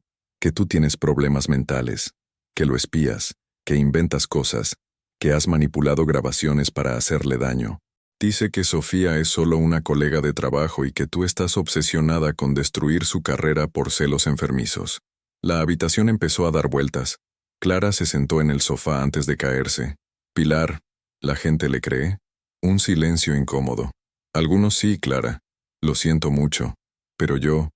tienes problemas mentales, que lo espías, que inventas cosas, que has manipulado grabaciones para hacerle daño. Dice que Sofía es solo una colega de trabajo y que tú estás obsesionada con destruir su carrera por celos enfermizos. La habitación empezó a dar vueltas. Clara se sentó en el sofá antes de caerse. Pilar, ¿la gente le cree? Un silencio incómodo. Algunos sí, Clara. Lo siento mucho. Pero yo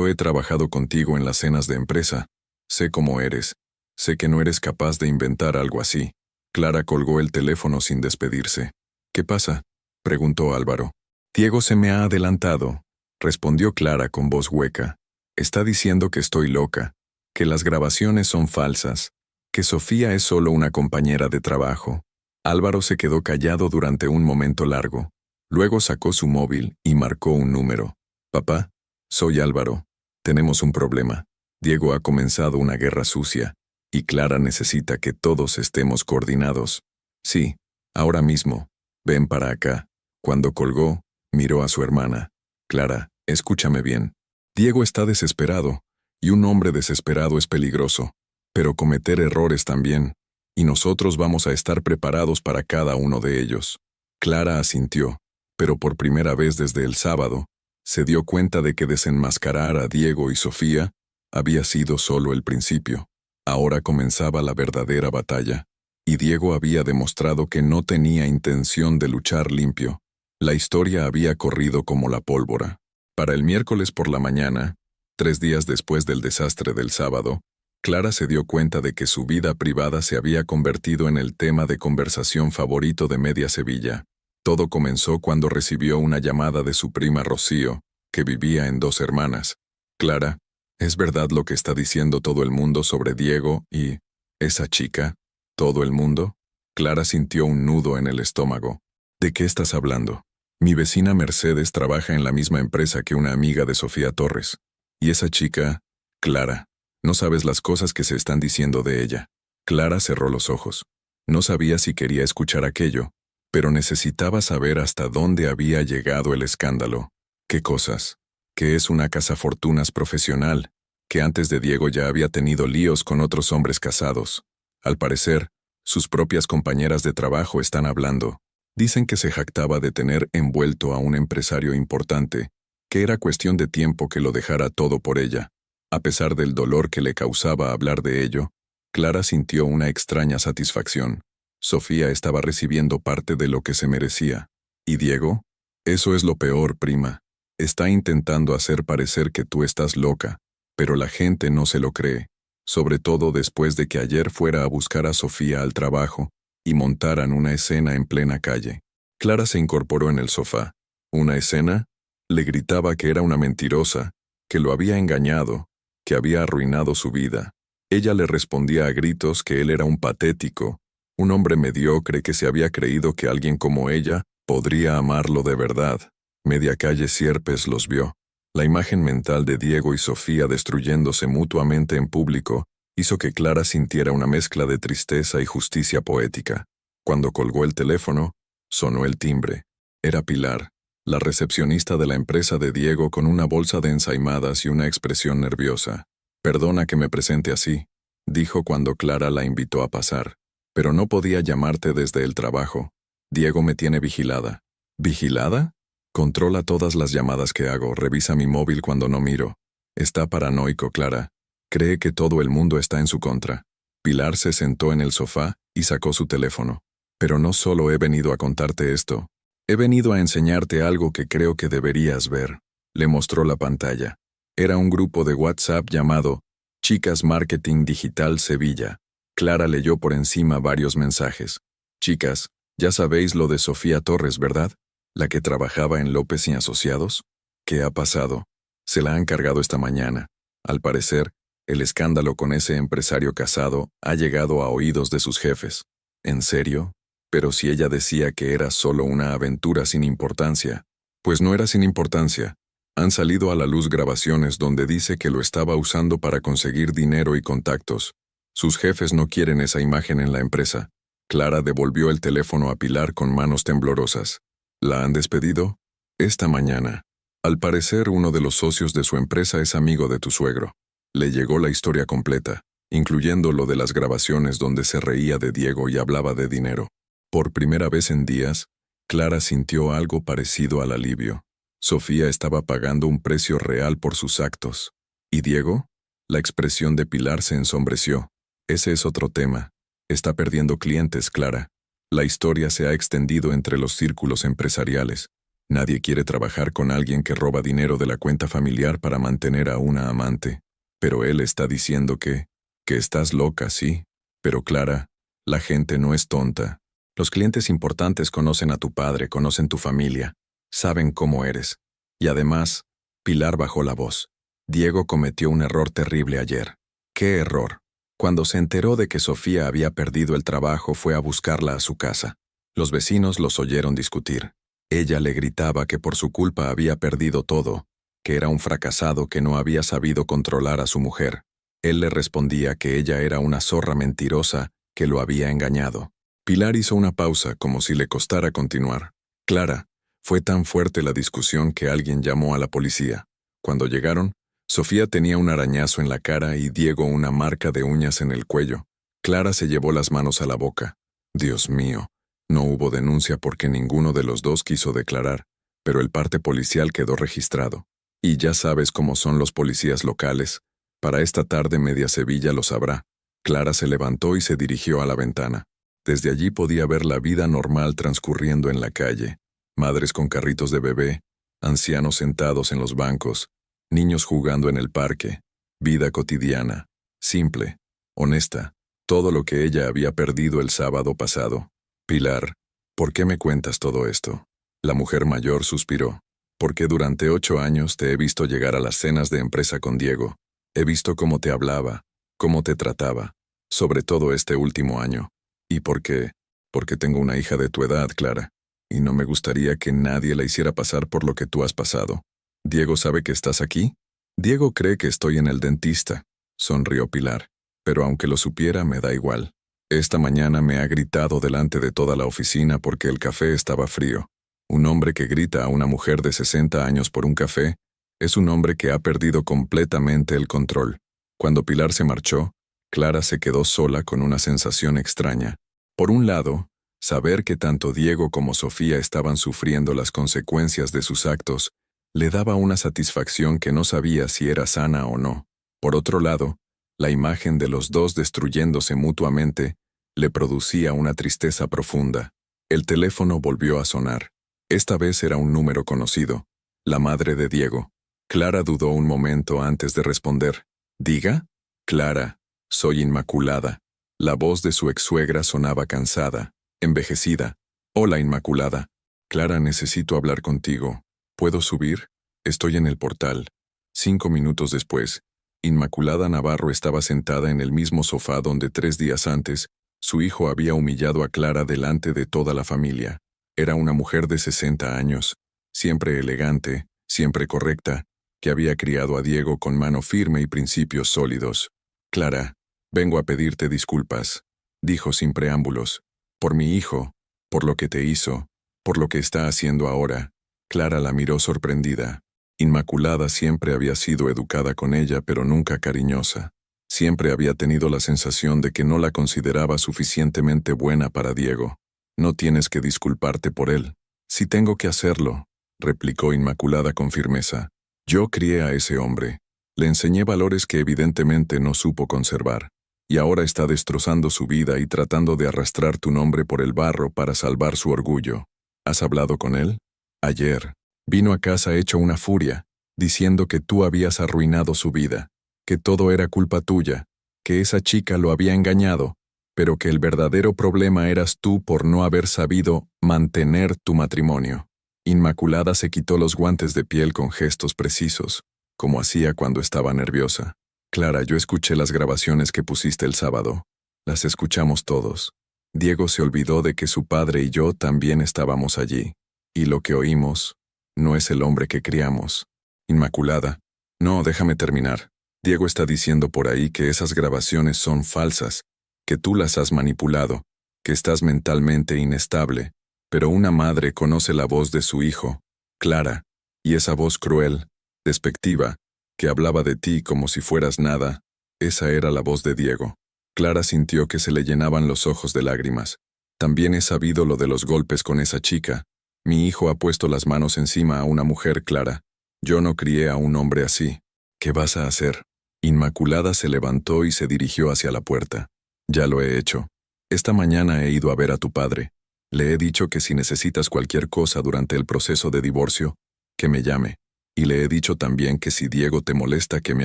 he trabajado contigo en las cenas de empresa. Sé cómo eres. Sé que no eres capaz de inventar algo así. Clara colgó el teléfono sin despedirse. ¿Qué pasa?, preguntó Álvaro. Diego se me ha adelantado, respondió Clara con voz hueca. Está diciendo que estoy loca, que las grabaciones son falsas, que Sofía es solo una compañera de trabajo. Álvaro se quedó callado durante un momento largo. Luego sacó su móvil y marcó un número. Papá, soy Álvaro. Tenemos un problema. Diego ha comenzado una guerra sucia, y Clara necesita que todos estemos coordinados. Sí, ahora mismo. Ven para acá. Cuando colgó, miró a su hermana. Clara, escúchame bien. Diego está desesperado, y un hombre desesperado es peligroso, pero cometer errores también, y nosotros vamos a estar preparados para cada uno de ellos. Clara asintió, pero por primera vez desde el sábado, se dio cuenta de que desenmascarar a Diego y Sofía había sido solo el principio. Ahora comenzaba la verdadera batalla, y Diego había demostrado que no tenía intención de luchar limpio. La historia había corrido como la pólvora. Para el miércoles por la mañana, 3 días después del desastre del sábado, Clara se dio cuenta de que su vida privada se había convertido en el tema de conversación favorito de media Sevilla. Todo comenzó cuando recibió una llamada de su prima Rocío, que vivía en Dos Hermanas. Clara, ¿es verdad lo que está diciendo todo el mundo sobre Diego y esa chica? ¿Todo el mundo? Clara sintió un nudo en el estómago. ¿De qué estás hablando? Mi vecina Mercedes trabaja en la misma empresa que una amiga de Sofía Torres. Y esa chica, Clara, no sabes las cosas que se están diciendo de ella. Clara cerró los ojos. No sabía si quería escuchar aquello, pero necesitaba saber hasta dónde había llegado el escándalo. ¿Qué cosas? Que es una cazafortunas profesional, que antes de Diego ya había tenido líos con otros hombres casados. Al parecer, sus propias compañeras de trabajo están hablando. Dicen que se jactaba de tener envuelto a un empresario importante, que era cuestión de tiempo que lo dejara todo por ella. A pesar del dolor que le causaba hablar de ello, Clara sintió una extraña satisfacción. Sofía estaba recibiendo parte de lo que se merecía. ¿Y Diego? Eso es lo peor, prima. Está intentando hacer parecer que tú estás loca, Pero la gente no se lo cree, sobre todo después de que ayer fuera a buscar a Sofía al trabajo y montaran una escena en plena calle. Clara se incorporó en el sofá. ¿Una escena? Le gritaba que era una mentirosa, que lo había engañado, que había arruinado su vida. Ella le respondía a gritos que él era un patético, un hombre mediocre que se había creído que alguien como ella podría amarlo de verdad. Media calle Sierpes los vio. La imagen mental de Diego y Sofía destruyéndose mutuamente en público hizo que Clara sintiera una mezcla de tristeza y justicia poética. Cuando colgó el teléfono, sonó el timbre. Era Pilar, la recepcionista de la empresa de Diego, con una bolsa de ensaimadas y una expresión nerviosa. «Perdona que me presente así», dijo cuando Clara la invitó a pasar. «Pero no podía llamarte desde el trabajo. Diego me tiene vigilada». «¿Vigilada?» «Controla todas las llamadas que hago, revisa mi móvil cuando no miro. Está paranoico, Clara. Cree que todo el mundo está en su contra». Pilar se sentó en el sofá y sacó su teléfono. «Pero no solo he venido a contarte esto. He venido a enseñarte algo que creo que deberías ver». Le mostró la pantalla. Era un grupo de WhatsApp llamado Chicas Marketing Digital Sevilla. Clara leyó por encima varios mensajes. «Chicas, ya sabéis lo de Sofía Torres, ¿verdad? La que trabajaba en López y Asociados. ¿Qué ha pasado? Se la han cargado esta mañana. Al parecer, el escándalo con ese empresario casado ha llegado a oídos de sus jefes». «¿En serio? Pero si ella decía que era solo una aventura sin importancia». «Pues no era sin importancia. Han salido a la luz grabaciones donde dice que lo estaba usando para conseguir dinero y contactos. Sus jefes no quieren esa imagen en la empresa». Clara devolvió el teléfono a Pilar con manos temblorosas. «¿La han despedido?» «Esta mañana. Al parecer uno de los socios de su empresa es amigo de tu suegro». Le llegó la historia completa, incluyendo lo de las grabaciones donde se reía de Diego y hablaba de dinero. Por primera vez en días, Clara sintió algo parecido al alivio. Sofía estaba pagando un precio real por sus actos. ¿Y Diego? La expresión de Pilar se ensombreció. «Ese es otro tema. Está perdiendo clientes, Clara. La historia se ha extendido entre los círculos empresariales. Nadie quiere trabajar con alguien que roba dinero de la cuenta familiar para mantener a una amante. Pero él está diciendo que estás loca, sí. Pero Clara, la gente no es tonta. Los clientes importantes conocen a tu padre, conocen tu familia. Saben cómo eres. Y además», Pilar bajó la voz, «Diego cometió un error terrible ayer». «¿Qué error?» Cuando se enteró de que Sofía había perdido el trabajo, fue a buscarla a su casa. Los vecinos los oyeron discutir. Ella le gritaba que por su culpa había perdido todo, que era un fracasado que no había sabido controlar a su mujer. Él le respondía que ella era una zorra mentirosa que lo había engañado. Pilar hizo una pausa, como si le costara continuar. «Clara, fue tan fuerte la discusión que alguien llamó a la policía. Cuando llegaron, Sofía tenía un arañazo en la cara y Diego una marca de uñas en el cuello». Clara se llevó las manos a la boca. «Dios mío, no hubo denuncia porque ninguno de los dos quiso declarar, pero el parte policial quedó registrado. Y ya sabes cómo son los policías locales. Para esta tarde media Sevilla lo sabrá». Clara se levantó y se dirigió a la ventana. Desde allí podía ver la vida normal transcurriendo en la calle. Madres con carritos de bebé, ancianos sentados en los bancos, niños jugando en el parque. Vida cotidiana, simple, honesta, todo lo que ella había perdido el sábado pasado. «Pilar, ¿por qué me cuentas todo esto?». La mujer mayor suspiró. «Porque durante 8 años te he visto llegar a las cenas de empresa con Diego. He visto cómo te hablaba, cómo te trataba, sobre todo este último año. ¿Y por qué? Porque tengo una hija de tu edad, Clara, y no me gustaría que nadie la hiciera pasar por lo que tú has pasado. ¿Diego sabe que estás aquí?». «Diego cree que estoy en el dentista», sonrió Pilar, «pero aunque lo supiera me da igual. Esta mañana me ha gritado delante de toda la oficina porque el café estaba frío. Un hombre que grita a una mujer de 60 años por un café es un hombre que ha perdido completamente el control». Cuando Pilar se marchó, Clara se quedó sola con una sensación extraña. Por un lado, saber que tanto Diego como Sofía estaban sufriendo las consecuencias de sus actos le daba una satisfacción que no sabía si era sana o no. Por otro lado, la imagen de los dos destruyéndose mutuamente le producía una tristeza profunda. El teléfono volvió a sonar. Esta vez era un número conocido, la madre de Diego. Clara dudó un momento antes de responder. Diga. Clara, soy Inmaculada. La voz de su ex-suegra sonaba cansada, envejecida. Hola, Inmaculada. Clara, necesito hablar contigo. ¿Puedo subir? Estoy en el portal. 5 minutos después, Inmaculada Navarro estaba sentada en el mismo sofá donde 3 días antes, su hijo había humillado a Clara delante de toda la familia. Era una mujer de 60 años, siempre elegante, siempre correcta, que había criado a Diego con mano firme y principios sólidos. Clara, vengo a pedirte disculpas, dijo sin preámbulos, por mi hijo, por lo que te hizo, por lo que está haciendo ahora. Clara la miró sorprendida. Inmaculada siempre había sido educada con ella, pero nunca cariñosa. Siempre había tenido la sensación de que no la consideraba suficientemente buena para Diego. No tienes que disculparte por él. Si tengo que hacerlo, replicó Inmaculada con firmeza. Yo crié a ese hombre. Le enseñé valores que evidentemente no supo conservar. Y ahora está destrozando su vida y tratando de arrastrar tu nombre por el barro para salvar su orgullo. ¿Has hablado con él? Ayer. Vino a casa hecho una furia, diciendo que tú habías arruinado su vida, que todo era culpa tuya, que esa chica lo había engañado, pero que el verdadero problema eras tú por no haber sabido mantener tu matrimonio. Inmaculada se quitó los guantes de piel con gestos precisos, como hacía cuando estaba nerviosa. Clara, yo escuché las grabaciones que pusiste el sábado. Las escuchamos todos. Diego se olvidó de que su padre y yo también estábamos allí. Y lo que oímos no es el hombre que criamos. Inmaculada. No, déjame terminar. Diego está diciendo por ahí que esas grabaciones son falsas, que tú las has manipulado, que estás mentalmente inestable. Pero una madre conoce la voz de su hijo, Clara, y esa voz cruel, despectiva, que hablaba de ti como si fueras nada, esa era la voz de Diego. Clara sintió que se le llenaban los ojos de lágrimas. También he sabido lo de los golpes con esa chica. Mi hijo ha puesto las manos encima a una mujer, Clara. Yo no crié a un hombre así. ¿Qué vas a hacer? Inmaculada se levantó y se dirigió hacia la puerta. Ya lo he hecho. Esta mañana he ido a ver a tu padre. Le he dicho que si necesitas cualquier cosa durante el proceso de divorcio, que me llame. Y le he dicho también que si Diego te molesta, que me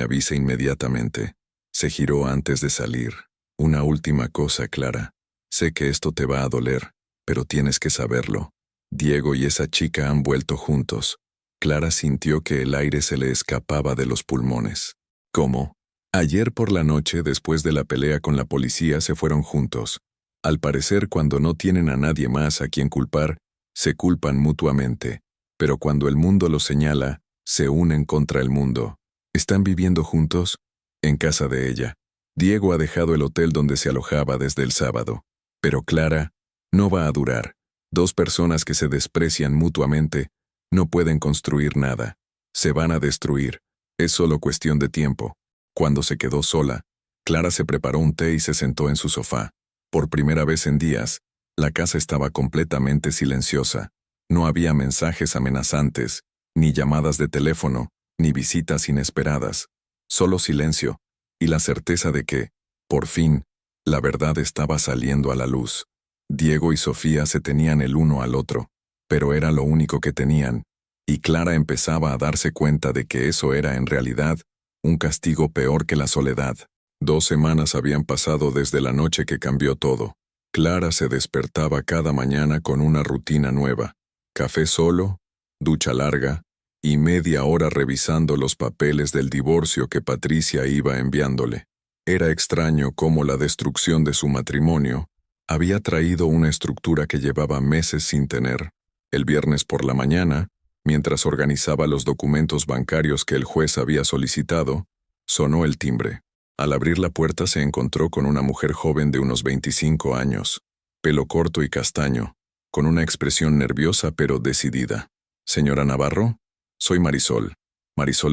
avise inmediatamente. Se giró antes de salir. Una última cosa, Clara. Sé que esto te va a doler, pero tienes que saberlo. Diego y esa chica han vuelto juntos. Clara sintió que el aire se le escapaba de los pulmones. ¿Cómo? Ayer por la noche, después de la pelea con la policía, se fueron juntos. Al parecer, cuando no tienen a nadie más a quien culpar, se culpan mutuamente. Pero cuando el mundo los señala, se unen contra el mundo. ¿Están viviendo juntos? En casa de ella. Diego ha dejado el hotel donde se alojaba desde el sábado. Pero Clara, no va a durar. 2 personas que se desprecian mutuamente no pueden construir nada. Se van a destruir. Es solo cuestión de tiempo. Cuando se quedó sola, Clara se preparó un té y se sentó en su sofá. Por primera vez en días, la casa estaba completamente silenciosa. No había mensajes amenazantes, ni llamadas de teléfono, ni visitas inesperadas. Solo silencio, y la certeza de que, por fin, la verdad estaba saliendo a la luz. Diego y Sofía se tenían el uno al otro, pero era lo único que tenían, y Clara empezaba a darse cuenta de que eso era en realidad un castigo peor que la soledad. 2 semanas habían pasado desde la noche que cambió todo. Clara se despertaba cada mañana con una rutina nueva. Café solo, ducha larga, y media hora revisando los papeles del divorcio que Patricia iba enviándole. Era extraño cómo la destrucción de su matrimonio había traído una estructura que llevaba meses sin tener. El viernes por la mañana, mientras organizaba los documentos bancarios que el juez había solicitado, sonó el timbre. Al abrir la puerta se encontró con una mujer joven de unos 25 años, pelo corto y castaño, con una expresión nerviosa pero decidida. «Señora Navarro, soy Marisol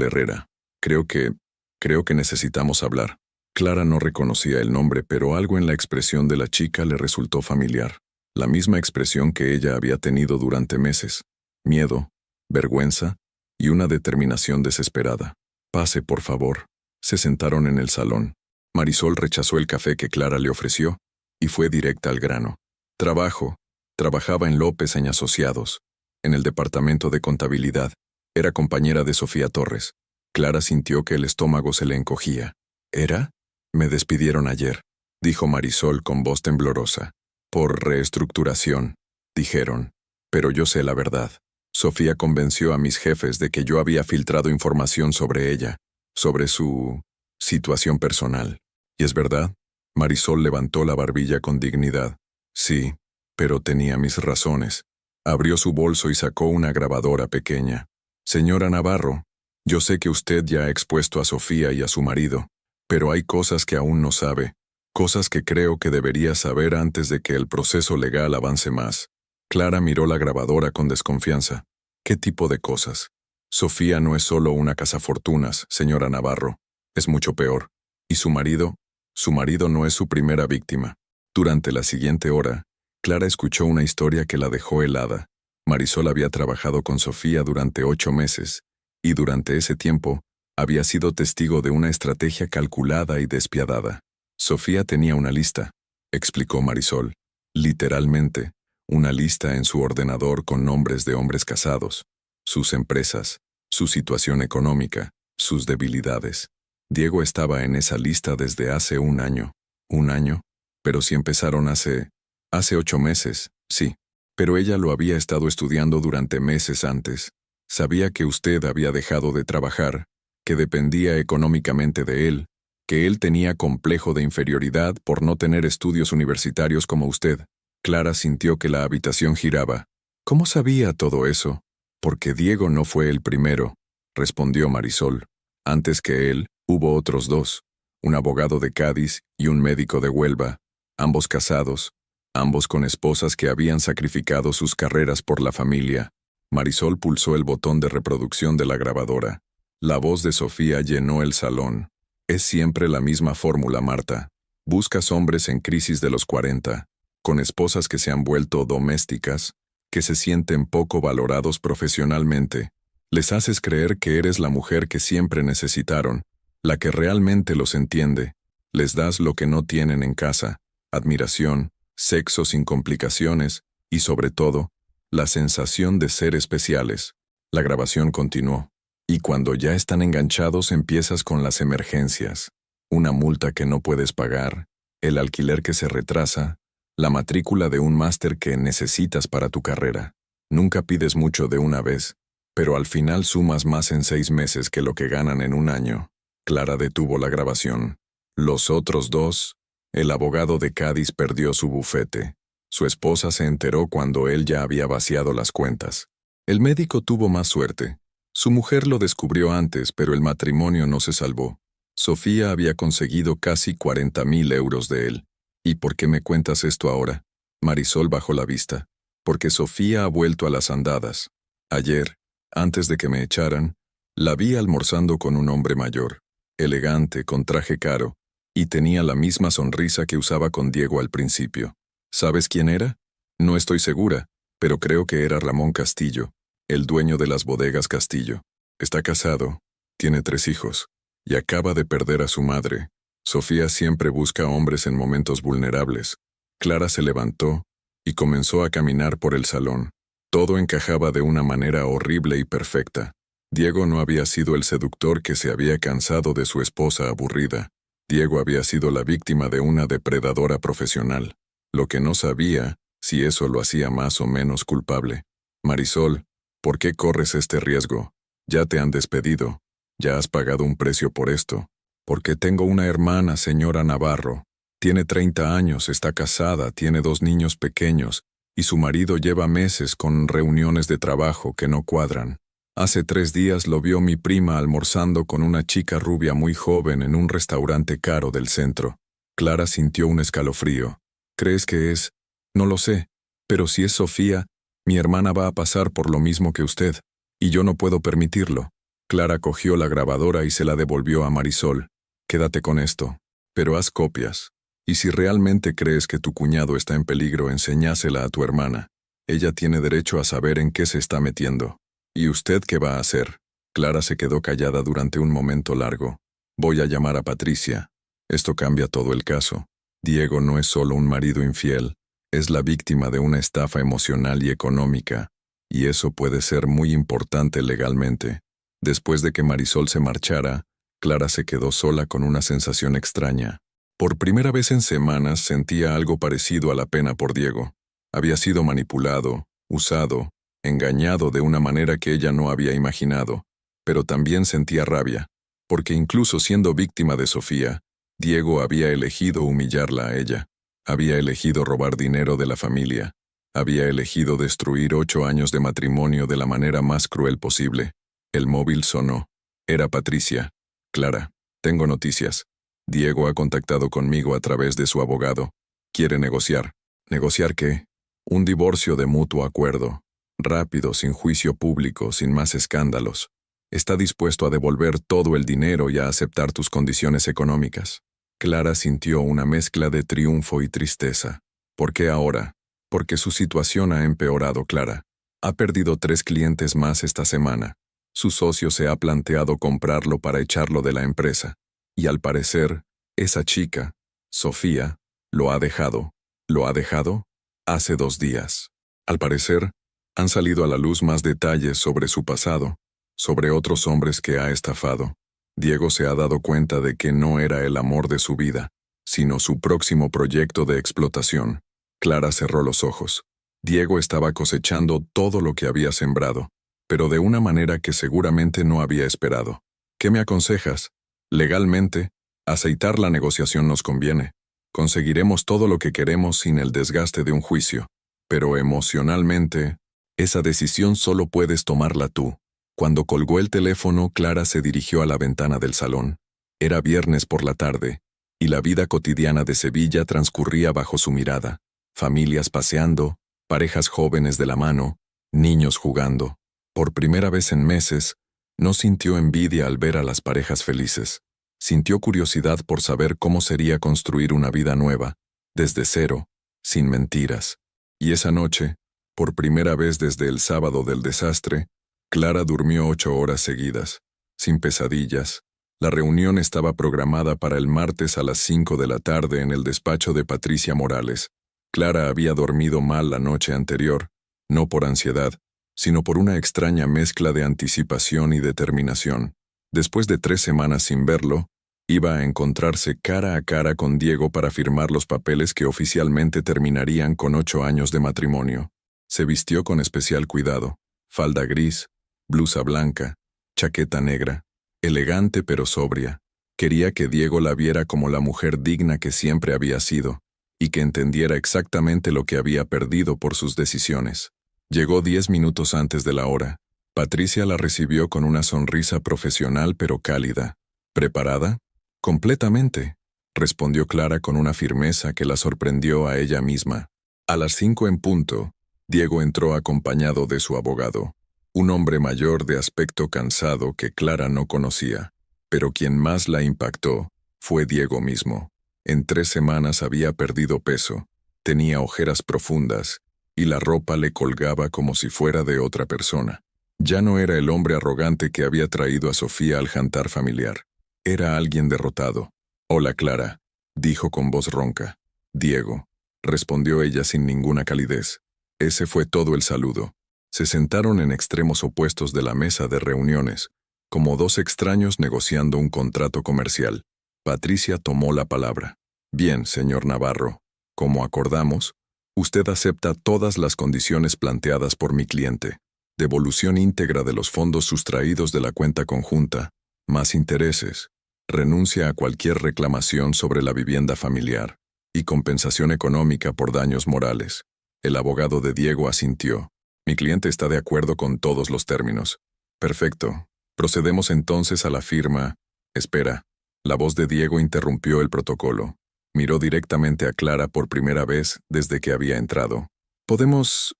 Herrera. Creo que necesitamos hablar». Clara no reconocía el nombre, pero algo en la expresión de la chica le resultó familiar. La misma expresión que ella había tenido durante meses. Miedo, vergüenza y una determinación desesperada. «Pase, por favor». Se sentaron en el salón. Marisol rechazó el café que Clara le ofreció y fue directa al grano. Trabajaba en López & Asociados, en el departamento de contabilidad. Era compañera de Sofía Torres. Clara sintió que el estómago se le encogía. ¿Era? Me despidieron ayer, dijo Marisol con voz temblorosa. Por reestructuración, dijeron. Pero yo sé la verdad. Sofía convenció a mis jefes de que yo había filtrado información sobre ella, sobre su situación personal. ¿Y es verdad? Marisol levantó la barbilla con dignidad. Sí, pero tenía mis razones. Abrió su bolso y sacó una grabadora pequeña. Señora Navarro, yo sé que usted ya ha expuesto a Sofía y a su marido, pero hay cosas que aún no sabe, cosas que creo que debería saber antes de que el proceso legal avance más. Clara miró la grabadora con desconfianza. ¿Qué tipo de cosas? Sofía no es solo una cazafortunas, señora Navarro. Es mucho peor. ¿Y su marido? Su marido no es su primera víctima. Durante la siguiente hora, Clara escuchó una historia que la dejó helada. Marisol había trabajado con Sofía durante 8 meses, y durante ese tiempo había sido testigo de una estrategia calculada y despiadada. Sofía tenía una lista, explicó Marisol. Literalmente, una lista en su ordenador con nombres de hombres casados, sus empresas, su situación económica, sus debilidades. Diego estaba en esa lista desde hace un año. ¿Un año? Pero si empezaron hace 8 meses, sí. Pero ella lo había estado estudiando durante meses antes. Sabía que usted había dejado de trabajar, que dependía económicamente de él, que él tenía complejo de inferioridad por no tener estudios universitarios como usted. Clara sintió que la habitación giraba. ¿Cómo sabía todo eso? Porque Diego no fue el primero, respondió Marisol. Antes que él, hubo otros 2, un abogado de Cádiz y un médico de Huelva, ambos casados, ambos con esposas que habían sacrificado sus carreras por la familia. Marisol pulsó el botón de reproducción de la grabadora. La voz de Sofía llenó el salón. Es siempre la misma fórmula, Marta. Buscas hombres en crisis de los 40, con esposas que se han vuelto domésticas, que se sienten poco valorados profesionalmente. Les haces creer que eres la mujer que siempre necesitaron, la que realmente los entiende. Les das lo que no tienen en casa: admiración, sexo sin complicaciones y, sobre todo, la sensación de ser especiales. La grabación continuó. Y cuando ya están enganchados empiezas con las emergencias. Una multa que no puedes pagar, el alquiler que se retrasa, la matrícula de un máster que necesitas para tu carrera. Nunca pides mucho de una vez, pero al final sumas más en 6 meses que lo que ganan en un año. Clara detuvo la grabación. Los otros 2, el abogado de Cádiz perdió su bufete. Su esposa se enteró cuando él ya había vaciado las cuentas. El médico tuvo más suerte. Su mujer lo descubrió antes, pero el matrimonio no se salvó. Sofía había conseguido casi 40.000 euros de él. ¿Y por qué me cuentas esto ahora? Marisol bajó la vista. Porque Sofía ha vuelto a las andadas. Ayer, antes de que me echaran, la vi almorzando con un hombre mayor, elegante, con traje caro, y tenía la misma sonrisa que usaba con Diego al principio. ¿Sabes quién era? No estoy segura, pero creo que era Ramón Castillo, el dueño de las bodegas Castillo. Está casado, tiene 3 hijos, y acaba de perder a su madre. Sofía siempre busca hombres en momentos vulnerables. Clara se levantó y comenzó a caminar por el salón. Todo encajaba de una manera horrible y perfecta. Diego no había sido el seductor que se había cansado de su esposa aburrida. Diego había sido la víctima de una depredadora profesional. Lo que no sabía, si eso lo hacía más o menos culpable. Marisol, ¿por qué corres este riesgo? Ya te han despedido. Ya has pagado un precio por esto. Porque tengo una hermana, señora Navarro. Tiene 30 años, está casada, tiene 2 niños pequeños, y su marido lleva meses con reuniones de trabajo que no cuadran. Hace 3 días lo vio mi prima almorzando con una chica rubia muy joven en un restaurante caro del centro. Clara sintió un escalofrío. ¿Crees que es? No lo sé, pero si es Sofía, mi hermana va a pasar por lo mismo que usted, y yo no puedo permitirlo. Clara cogió la grabadora y se la devolvió a Marisol. Quédate con esto, pero haz copias. Y si realmente crees que tu cuñado está en peligro, enséñasela a tu hermana. Ella tiene derecho a saber en qué se está metiendo. ¿Y usted qué va a hacer? Clara se quedó callada durante un momento largo. Voy a llamar a Patricia. Esto cambia todo el caso. Diego no es solo un marido infiel, es la víctima de una estafa emocional y económica, y eso puede ser muy importante legalmente. Después de que Marisol se marchara, Clara se quedó sola con una sensación extraña. Por primera vez en semanas sentía algo parecido a la pena por Diego. Había sido manipulado, usado, engañado de una manera que ella no había imaginado, pero también sentía rabia, porque incluso siendo víctima de Sofía, Diego había elegido humillarla a ella, había elegido robar dinero de la familia, había elegido destruir 8 años de matrimonio de la manera más cruel posible. El móvil sonó. Era Patricia. Clara, tengo noticias. Diego ha contactado conmigo a través de su abogado. Quiere negociar. ¿Negociar qué? Un divorcio de mutuo acuerdo. Rápido, sin juicio público, sin más escándalos. Está dispuesto a devolver todo el dinero y a aceptar tus condiciones económicas. Clara sintió una mezcla de triunfo y tristeza. ¿Por qué ahora? Porque su situación ha empeorado, Clara. Ha perdido 3 clientes más esta semana. Su socio se ha planteado comprarlo para echarlo de la empresa. Y al parecer, esa chica, Sofía, lo ha dejado. ¿Lo ha dejado? Hace 2 días. Al parecer, han salido a la luz más detalles sobre su pasado, sobre otros hombres que ha estafado. Diego se ha dado cuenta de que no era el amor de su vida, sino su próximo proyecto de explotación. Clara cerró los ojos. Diego estaba cosechando todo lo que había sembrado, pero de una manera que seguramente no había esperado. ¿Qué me aconsejas? Legalmente, aceitar la negociación nos conviene. Conseguiremos todo lo que queremos sin el desgaste de un juicio. Pero emocionalmente, esa decisión solo puedes tomarla tú. Cuando colgó el teléfono, Clara se dirigió a la ventana del salón. Era viernes por la tarde, y la vida cotidiana de Sevilla transcurría bajo su mirada. Familias paseando, parejas jóvenes de la mano, niños jugando. Por primera vez en meses, no sintió envidia al ver a las parejas felices. Sintió curiosidad por saber cómo sería construir una vida nueva, desde cero, sin mentiras. Y esa noche, por primera vez desde el sábado del desastre, Clara durmió 8 horas seguidas, sin pesadillas. La reunión estaba programada para el martes a las 5 de la tarde en el despacho de Patricia Morales. Clara había dormido mal la noche anterior, no por ansiedad, sino por una extraña mezcla de anticipación y determinación. Después de 3 semanas sin verlo, iba a encontrarse cara a cara con Diego para firmar los papeles que oficialmente terminarían con 8 años de matrimonio. Se vistió con especial cuidado, falda gris, blusa blanca, chaqueta negra, elegante pero sobria. Quería que Diego la viera como la mujer digna que siempre había sido, y que entendiera exactamente lo que había perdido por sus decisiones. Llegó 10 minutos antes de la hora. Patricia la recibió con una sonrisa profesional pero cálida. ¿Preparada? Completamente, respondió Clara con una firmeza que la sorprendió a ella misma. A las 5 en punto, Diego entró acompañado de su abogado, un hombre mayor de aspecto cansado que Clara no conocía, pero quien más la impactó fue Diego mismo. En 3 semanas había perdido peso, tenía ojeras profundas, y la ropa le colgaba como si fuera de otra persona. Ya no era el hombre arrogante que había traído a Sofía al jantar familiar. Era alguien derrotado. «Hola, Clara», dijo con voz ronca. «Diego», respondió ella sin ninguna calidez. Ese fue todo el saludo. Se sentaron en extremos opuestos de la mesa de reuniones, como 2 extraños negociando un contrato comercial. Patricia tomó la palabra. «Bien, señor Navarro. Como acordamos, usted acepta todas las condiciones planteadas por mi cliente. Devolución íntegra de los fondos sustraídos de la cuenta conjunta, más intereses, renuncia a cualquier reclamación sobre la vivienda familiar y compensación económica por daños morales». El abogado de Diego asintió. «Mi cliente está de acuerdo con todos los términos». «Perfecto. Procedemos entonces a la firma». «Espera». La voz de Diego interrumpió el protocolo. Miró directamente a Clara por primera vez desde que había entrado. ¿Podemos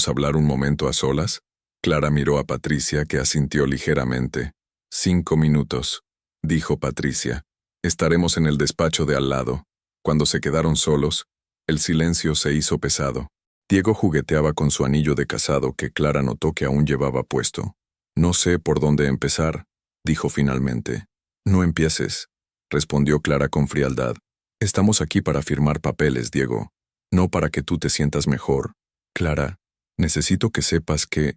hablar un momento a solas?» Clara miró a Patricia, que asintió ligeramente. 5 minutos, dijo Patricia. «Estaremos en el despacho de al lado». Cuando se quedaron solos, el silencio se hizo pesado. Diego jugueteaba con su anillo de casado que Clara notó que aún llevaba puesto. «No sé por dónde empezar», dijo finalmente. «No empieces», respondió Clara con frialdad. «Estamos aquí para firmar papeles, Diego, no para que tú te sientas mejor. Clara, necesito que sepas que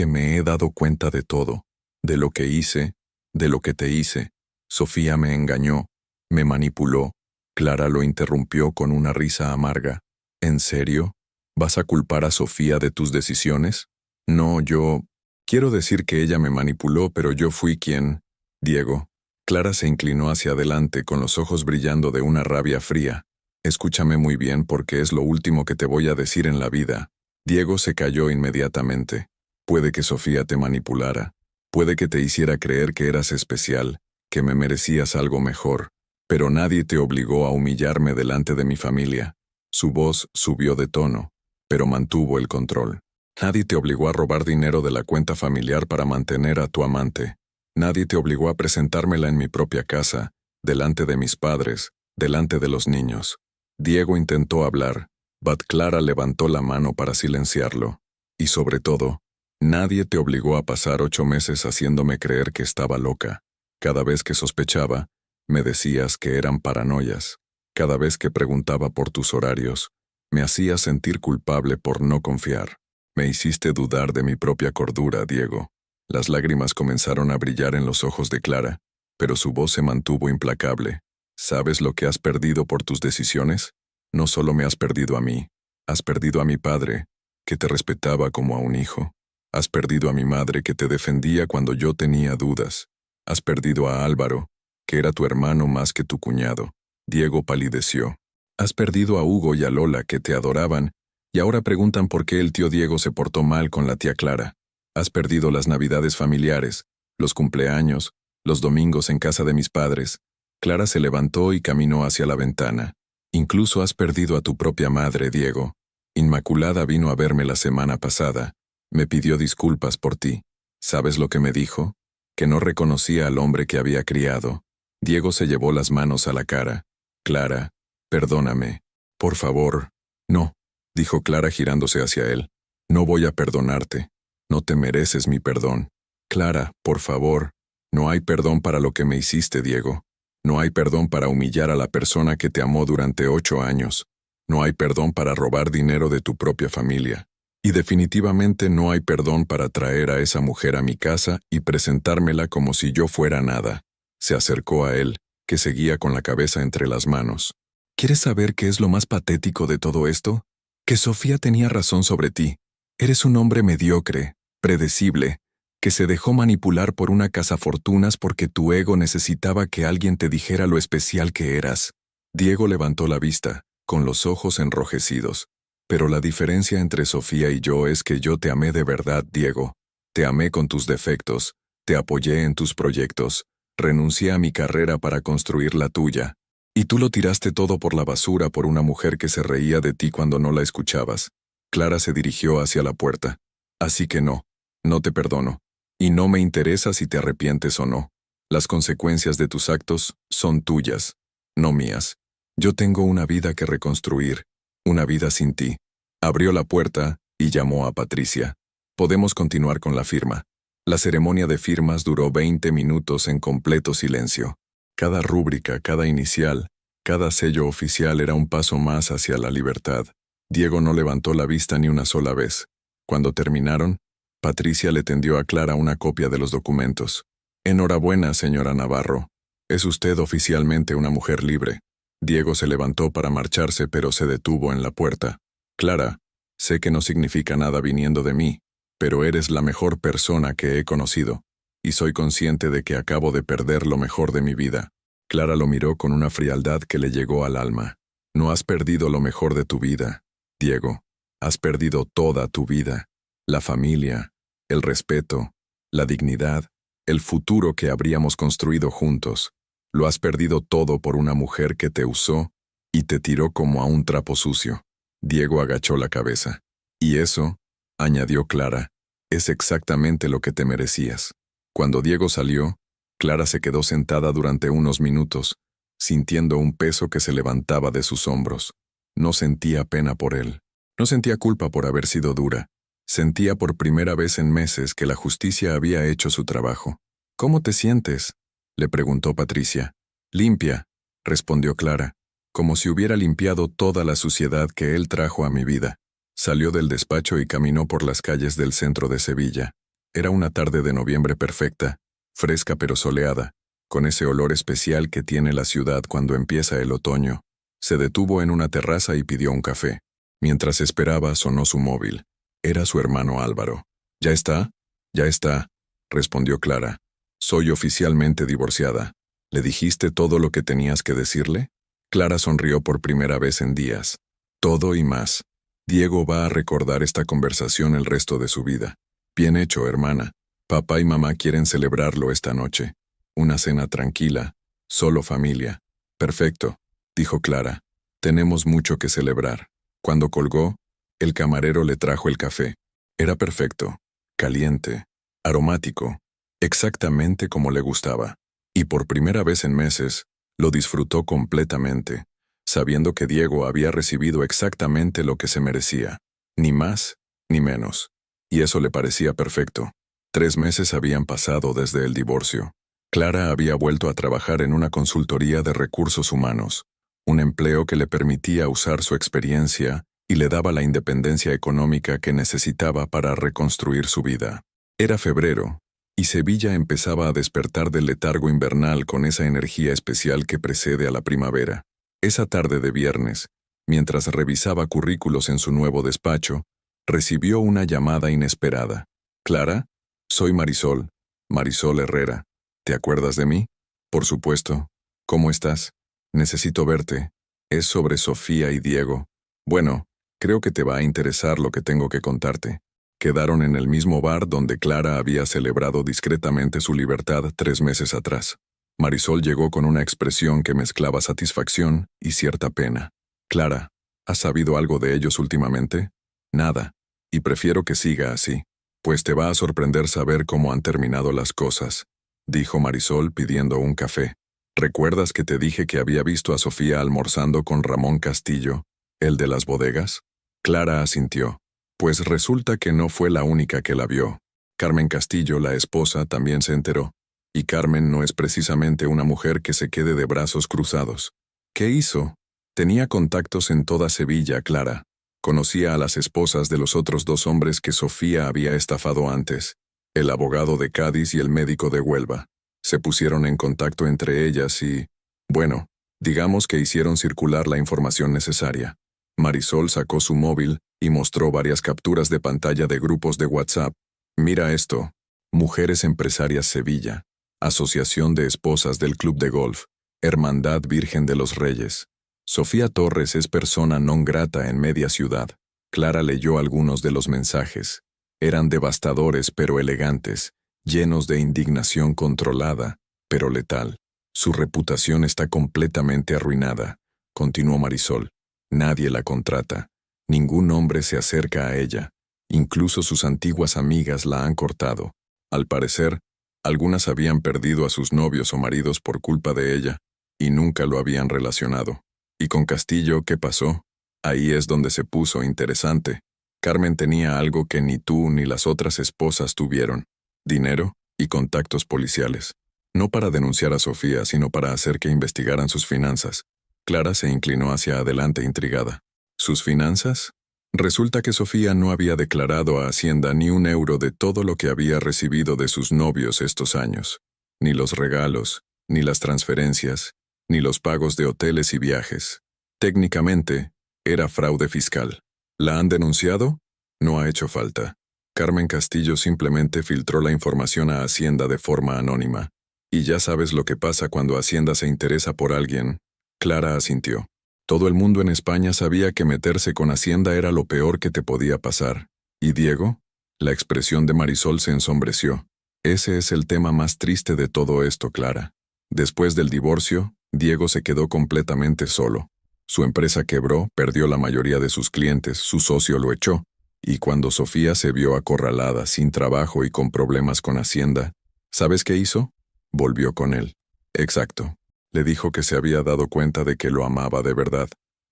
me he dado cuenta de todo, de lo que hice, de lo que te hice, Sofía me engañó, me manipuló. Clara lo interrumpió con una risa amarga. ¿En serio? ¿Vas a culpar a Sofía de tus decisiones? No, yo... Quiero decir que ella me manipuló, pero yo fui quien... Diego. Clara se inclinó hacia adelante con los ojos brillando de una rabia fría. Escúchame muy bien porque es lo último que te voy a decir en la vida. Diego se calló inmediatamente. Puede que Sofía te manipulara. Puede que te hiciera creer que eras especial, que me merecías algo mejor. Pero nadie te obligó a humillarme delante de mi familia. Su voz subió de tono, pero mantuvo el control. Nadie te obligó a robar dinero de la cuenta familiar para mantener a tu amante. Nadie te obligó a presentármela en mi propia casa, delante de mis padres, delante de los niños. Diego intentó hablar, but Clara levantó la mano para silenciarlo. Y sobre todo, nadie te obligó a pasar 8 meses haciéndome creer que estaba loca. Cada vez que sospechaba, me decías que eran paranoias. Cada vez que preguntaba por tus horarios, me hacías sentir culpable por no confiar. Me hiciste dudar de mi propia cordura, Diego. Las lágrimas comenzaron a brillar en los ojos de Clara, pero su voz se mantuvo implacable. ¿Sabes lo que has perdido por tus decisiones? No solo me has perdido a mí, has perdido a mi padre, que te respetaba como a un hijo. Has perdido a mi madre que te defendía cuando yo tenía dudas. Has perdido a Álvaro, que era tu hermano más que tu cuñado. Diego palideció. Has perdido a Hugo y a Lola que te adoraban, y ahora preguntan por qué el tío Diego se portó mal con la tía Clara. Has perdido las navidades familiares, los cumpleaños, los domingos en casa de mis padres. Clara se levantó y caminó hacia la ventana. Incluso has perdido a tu propia madre, Diego. Inmaculada vino a verme la semana pasada. Me pidió disculpas por ti. ¿Sabes lo que me dijo? Que no reconocía al hombre que había criado. Diego se llevó las manos a la cara. Clara, perdóname. Por favor. No, dijo Clara girándose hacia él. No voy a perdonarte. No te mereces mi perdón. Clara, por favor. No hay perdón para lo que me hiciste, Diego. No hay perdón para humillar a la persona que te amó durante 8 años. No hay perdón para robar dinero de tu propia familia. Y definitivamente no hay perdón para traer a esa mujer a mi casa y presentármela como si yo fuera nada. Se acercó a él, que seguía con la cabeza entre las manos. ¿Quieres saber qué es lo más patético de todo esto? Que Sofía tenía razón sobre ti. Eres un hombre mediocre, predecible, que se dejó manipular por una cazafortunas porque tu ego necesitaba que alguien te dijera lo especial que eras. Diego levantó la vista, con los ojos enrojecidos. Pero la diferencia entre Sofía y yo es que yo te amé de verdad, Diego. Te amé con tus defectos, te apoyé en tus proyectos, renuncié a mi carrera para construir la tuya. Y tú lo tiraste todo por la basura por una mujer que se reía de ti cuando no la escuchabas. Clara se dirigió hacia la puerta. Así que no, no te perdono. Y no me interesa si te arrepientes o no. Las consecuencias de tus actos son tuyas, no mías. Yo tengo una vida que reconstruir, una vida sin ti. Abrió la puerta y llamó a Patricia. Podemos continuar con la firma. La ceremonia de firmas duró 20 minutos en completo silencio. Cada rúbrica, cada inicial, cada sello oficial era un paso más hacia la libertad. Diego no levantó la vista ni una sola vez. Cuando terminaron, Patricia le tendió a Clara una copia de los documentos. Enhorabuena, señora Navarro. Es usted oficialmente una mujer libre. Diego se levantó para marcharse, pero se detuvo en la puerta. Clara, sé que no significa nada viniendo de mí, pero eres la mejor persona que he conocido, y soy consciente de que acabo de perder lo mejor de mi vida. Clara lo miró con una frialdad que le llegó al alma. No has perdido lo mejor de tu vida, Diego. Has perdido toda tu vida. La familia, el respeto, la dignidad, el futuro que habríamos construido juntos. Lo has perdido todo por una mujer que te usó y te tiró como a un trapo sucio. Diego agachó la cabeza. Y eso, añadió Clara, es exactamente lo que te merecías. Cuando Diego salió, Clara se quedó sentada durante unos minutos, sintiendo un peso que se levantaba de sus hombros. No sentía pena por él. No sentía culpa por haber sido dura. Sentía por primera vez en meses que la justicia había hecho su trabajo. ¿Cómo te sientes?, le preguntó Patricia. Limpia, respondió Clara, como si hubiera limpiado toda la suciedad que él trajo a mi vida. Salió del despacho y caminó por las calles del centro de Sevilla. Era una tarde de noviembre perfecta, fresca pero soleada. con ese olor especial que tiene la ciudad cuando empieza el otoño. Se detuvo en una terraza y pidió un café. Mientras esperaba, sonó su móvil. Era su hermano Álvaro. ¿Ya está? Ya está, respondió Clara. Soy oficialmente divorciada. ¿Le dijiste todo lo que tenías que decirle? Clara sonrió por primera vez en días. Todo y más. Diego va a recordar esta conversación el resto de su vida. Bien hecho, hermana. Papá y mamá quieren celebrarlo esta noche. Una cena tranquila, solo familia. Perfecto, dijo Clara. Tenemos mucho que celebrar. Cuando colgó, el camarero le trajo el café. Era perfecto, caliente, aromático, exactamente como le gustaba. Y por primera vez en meses, lo disfrutó completamente, sabiendo que Diego había recibido exactamente lo que se merecía, ni más ni menos. Y eso le parecía perfecto. 3 meses habían pasado desde el divorcio. Clara había vuelto a trabajar en una consultoría de recursos humanos, un empleo que le permitía usar su experiencia y le daba la independencia económica que necesitaba para reconstruir su vida. Era febrero, y Sevilla empezaba a despertar del letargo invernal con esa energía especial que precede a la primavera. Esa tarde de viernes, mientras revisaba currículos en su nuevo despacho, recibió una llamada inesperada. «Clara, soy Marisol, Marisol Herrera. ¿Te acuerdas de mí? Por supuesto. ¿Cómo estás? Necesito verte. Es sobre Sofía y Diego. Bueno, creo que te va a interesar lo que tengo que contarte. Quedaron en el mismo bar donde Clara había celebrado discretamente su libertad 3 meses atrás. Marisol llegó con una expresión que mezclaba satisfacción y cierta pena. «Clara, ¿has sabido algo de ellos últimamente?» «Nada, y prefiero que siga así. Pues te va a sorprender saber cómo han terminado las cosas», dijo Marisol pidiendo un café. «¿Recuerdas que te dije que había visto a Sofía almorzando con Ramón Castillo, el de las bodegas?» Clara asintió. Pues resulta que no fue la única que la vio. Carmen Castillo, la esposa, también se enteró. Y Carmen no es precisamente una mujer que se quede de brazos cruzados. ¿Qué hizo? Tenía contactos en toda Sevilla, Clara. Conocía a las esposas de los otros 2 hombres que Sofía había estafado antes, el abogado de Cádiz y el médico de Huelva. Se pusieron en contacto entre ellas y, bueno, digamos que hicieron circular la información necesaria. Marisol sacó su móvil y mostró varias capturas de pantalla de grupos de WhatsApp. «Mira esto. Mujeres Empresarias Sevilla. Asociación de Esposas del Club de Golf. Hermandad Virgen de los Reyes. Sofía Torres es persona non grata en media ciudad». Clara leyó algunos de los mensajes. Eran devastadores pero elegantes, llenos de indignación controlada, pero letal. «Su reputación está completamente arruinada», continuó Marisol. «Nadie la contrata. Ningún hombre se acerca a ella. Incluso sus antiguas amigas la han cortado. Al parecer, algunas habían perdido a sus novios o maridos por culpa de ella, y nunca lo habían relacionado. ¿Y con Castillo qué pasó? Ahí es donde se puso interesante. Carmen tenía algo que ni tú ni las otras esposas tuvieron: dinero y contactos policiales. No para denunciar a Sofía, sino para hacer que investigaran sus finanzas». Clara se inclinó hacia adelante intrigada. ¿Sus finanzas? Resulta que Sofía no había declarado a Hacienda ni un euro de todo lo que había recibido de sus novios estos años. Ni los regalos, ni las transferencias, ni los pagos de hoteles y viajes. Técnicamente, era fraude fiscal. ¿La han denunciado? No ha hecho falta. Carmen Castillo simplemente filtró la información a Hacienda de forma anónima. Y ya sabes lo que pasa cuando Hacienda se interesa por alguien. Clara asintió. Todo el mundo en España sabía que meterse con Hacienda era lo peor que te podía pasar. ¿Y Diego? La expresión de Marisol se ensombreció. Ese es el tema más triste de todo esto, Clara. Después del divorcio, Diego se quedó completamente solo. Su empresa quebró, perdió la mayoría de sus clientes, su socio lo echó, y cuando Sofía se vio acorralada, sin trabajo y con problemas con Hacienda, ¿sabes qué hizo? Volvió con él. Exacto. Le dijo que se había dado cuenta de que lo amaba de verdad,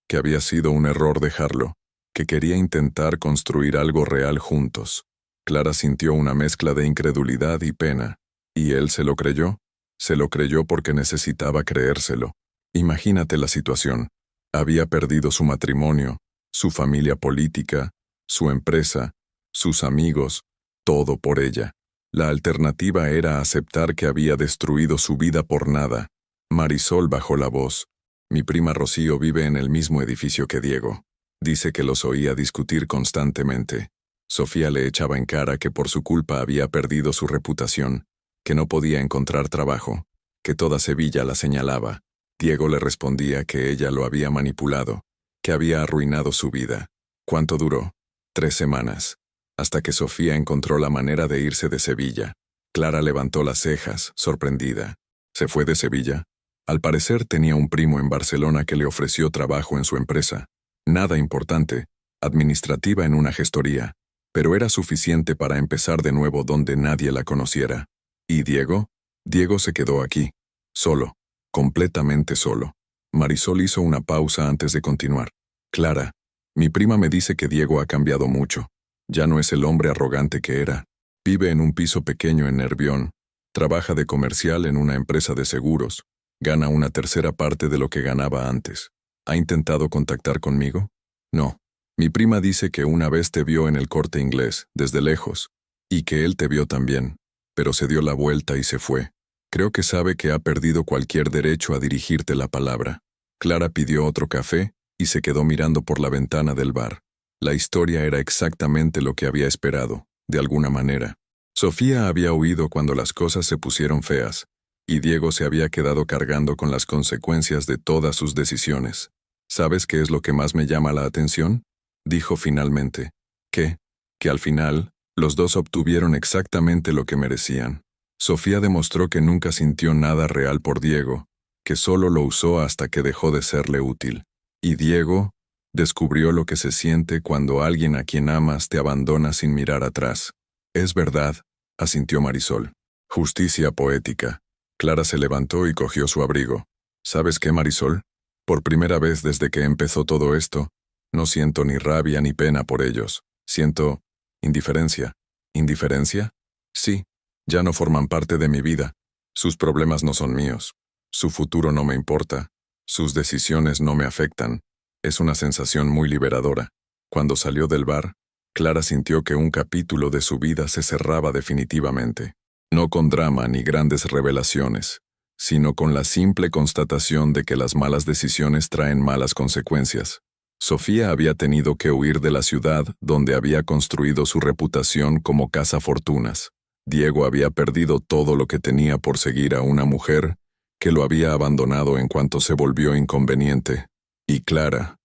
que había sido un error dejarlo, que quería intentar construir algo real juntos. Clara sintió una mezcla de incredulidad y pena. ¿Y él se lo creyó? Se lo creyó porque necesitaba creérselo. Imagínate la situación. Había perdido su matrimonio, su familia política, su empresa, sus amigos, todo por ella. La alternativa era aceptar que había destruido su vida por nada. Marisol bajó la voz. Mi prima Rocío vive en el mismo edificio que Diego. Dice que los oía discutir constantemente. Sofía le echaba en cara que por su culpa había perdido su reputación, que no podía encontrar trabajo, que toda Sevilla la señalaba. Diego le respondía que ella lo había manipulado, que había arruinado su vida. ¿Cuánto duró? 3 semanas. Hasta que Sofía encontró la manera de irse de Sevilla. Clara levantó las cejas, sorprendida. ¿Se fue de Sevilla? Al parecer tenía un primo en Barcelona que le ofreció trabajo en su empresa. Nada importante, administrativa en una gestoría, pero era suficiente para empezar de nuevo donde nadie la conociera. ¿Y Diego? Diego se quedó aquí, solo, completamente solo. Marisol hizo una pausa antes de continuar. Clara, mi prima me dice que Diego ha cambiado mucho. Ya no es el hombre arrogante que era. Vive en un piso pequeño en Nervión. Trabaja de comercial en una empresa de seguros. Gana una tercera parte de lo que ganaba antes. ¿Ha intentado contactar conmigo? No. Mi prima dice que una vez te vio en el Corte Inglés, desde lejos, y que él te vio también, pero se dio la vuelta y se fue. Creo que sabe que ha perdido cualquier derecho a dirigirte la palabra. Clara pidió otro café y se quedó mirando por la ventana del bar. La historia era exactamente lo que había esperado, de alguna manera. Sofía había huido cuando las cosas se pusieron feas, y Diego se había quedado cargando con las consecuencias de todas sus decisiones. ¿Sabes qué es lo que más me llama la atención? Dijo finalmente. ¿Qué? Que al final, los dos obtuvieron exactamente lo que merecían. Sofía demostró que nunca sintió nada real por Diego, que solo lo usó hasta que dejó de serle útil. Y Diego descubrió lo que se siente cuando alguien a quien amas te abandona sin mirar atrás. Es verdad, asintió Marisol. Justicia poética. Clara se levantó y cogió su abrigo. ¿Sabes qué, Marisol? Por primera vez desde que empezó todo esto, no siento ni rabia ni pena por ellos. Siento indiferencia. ¿Indiferencia? Sí. Ya no forman parte de mi vida. Sus problemas no son míos. Su futuro no me importa. Sus decisiones no me afectan. Es una sensación muy liberadora. Cuando salió del bar, Clara sintió que un capítulo de su vida se cerraba definitivamente. No con drama ni grandes revelaciones, sino con la simple constatación de que las malas decisiones traen malas consecuencias. Sofía había tenido que huir de la ciudad donde había construido su reputación como cazafortunas. Diego había perdido todo lo que tenía por seguir a una mujer que lo había abandonado en cuanto se volvió inconveniente. Y Clara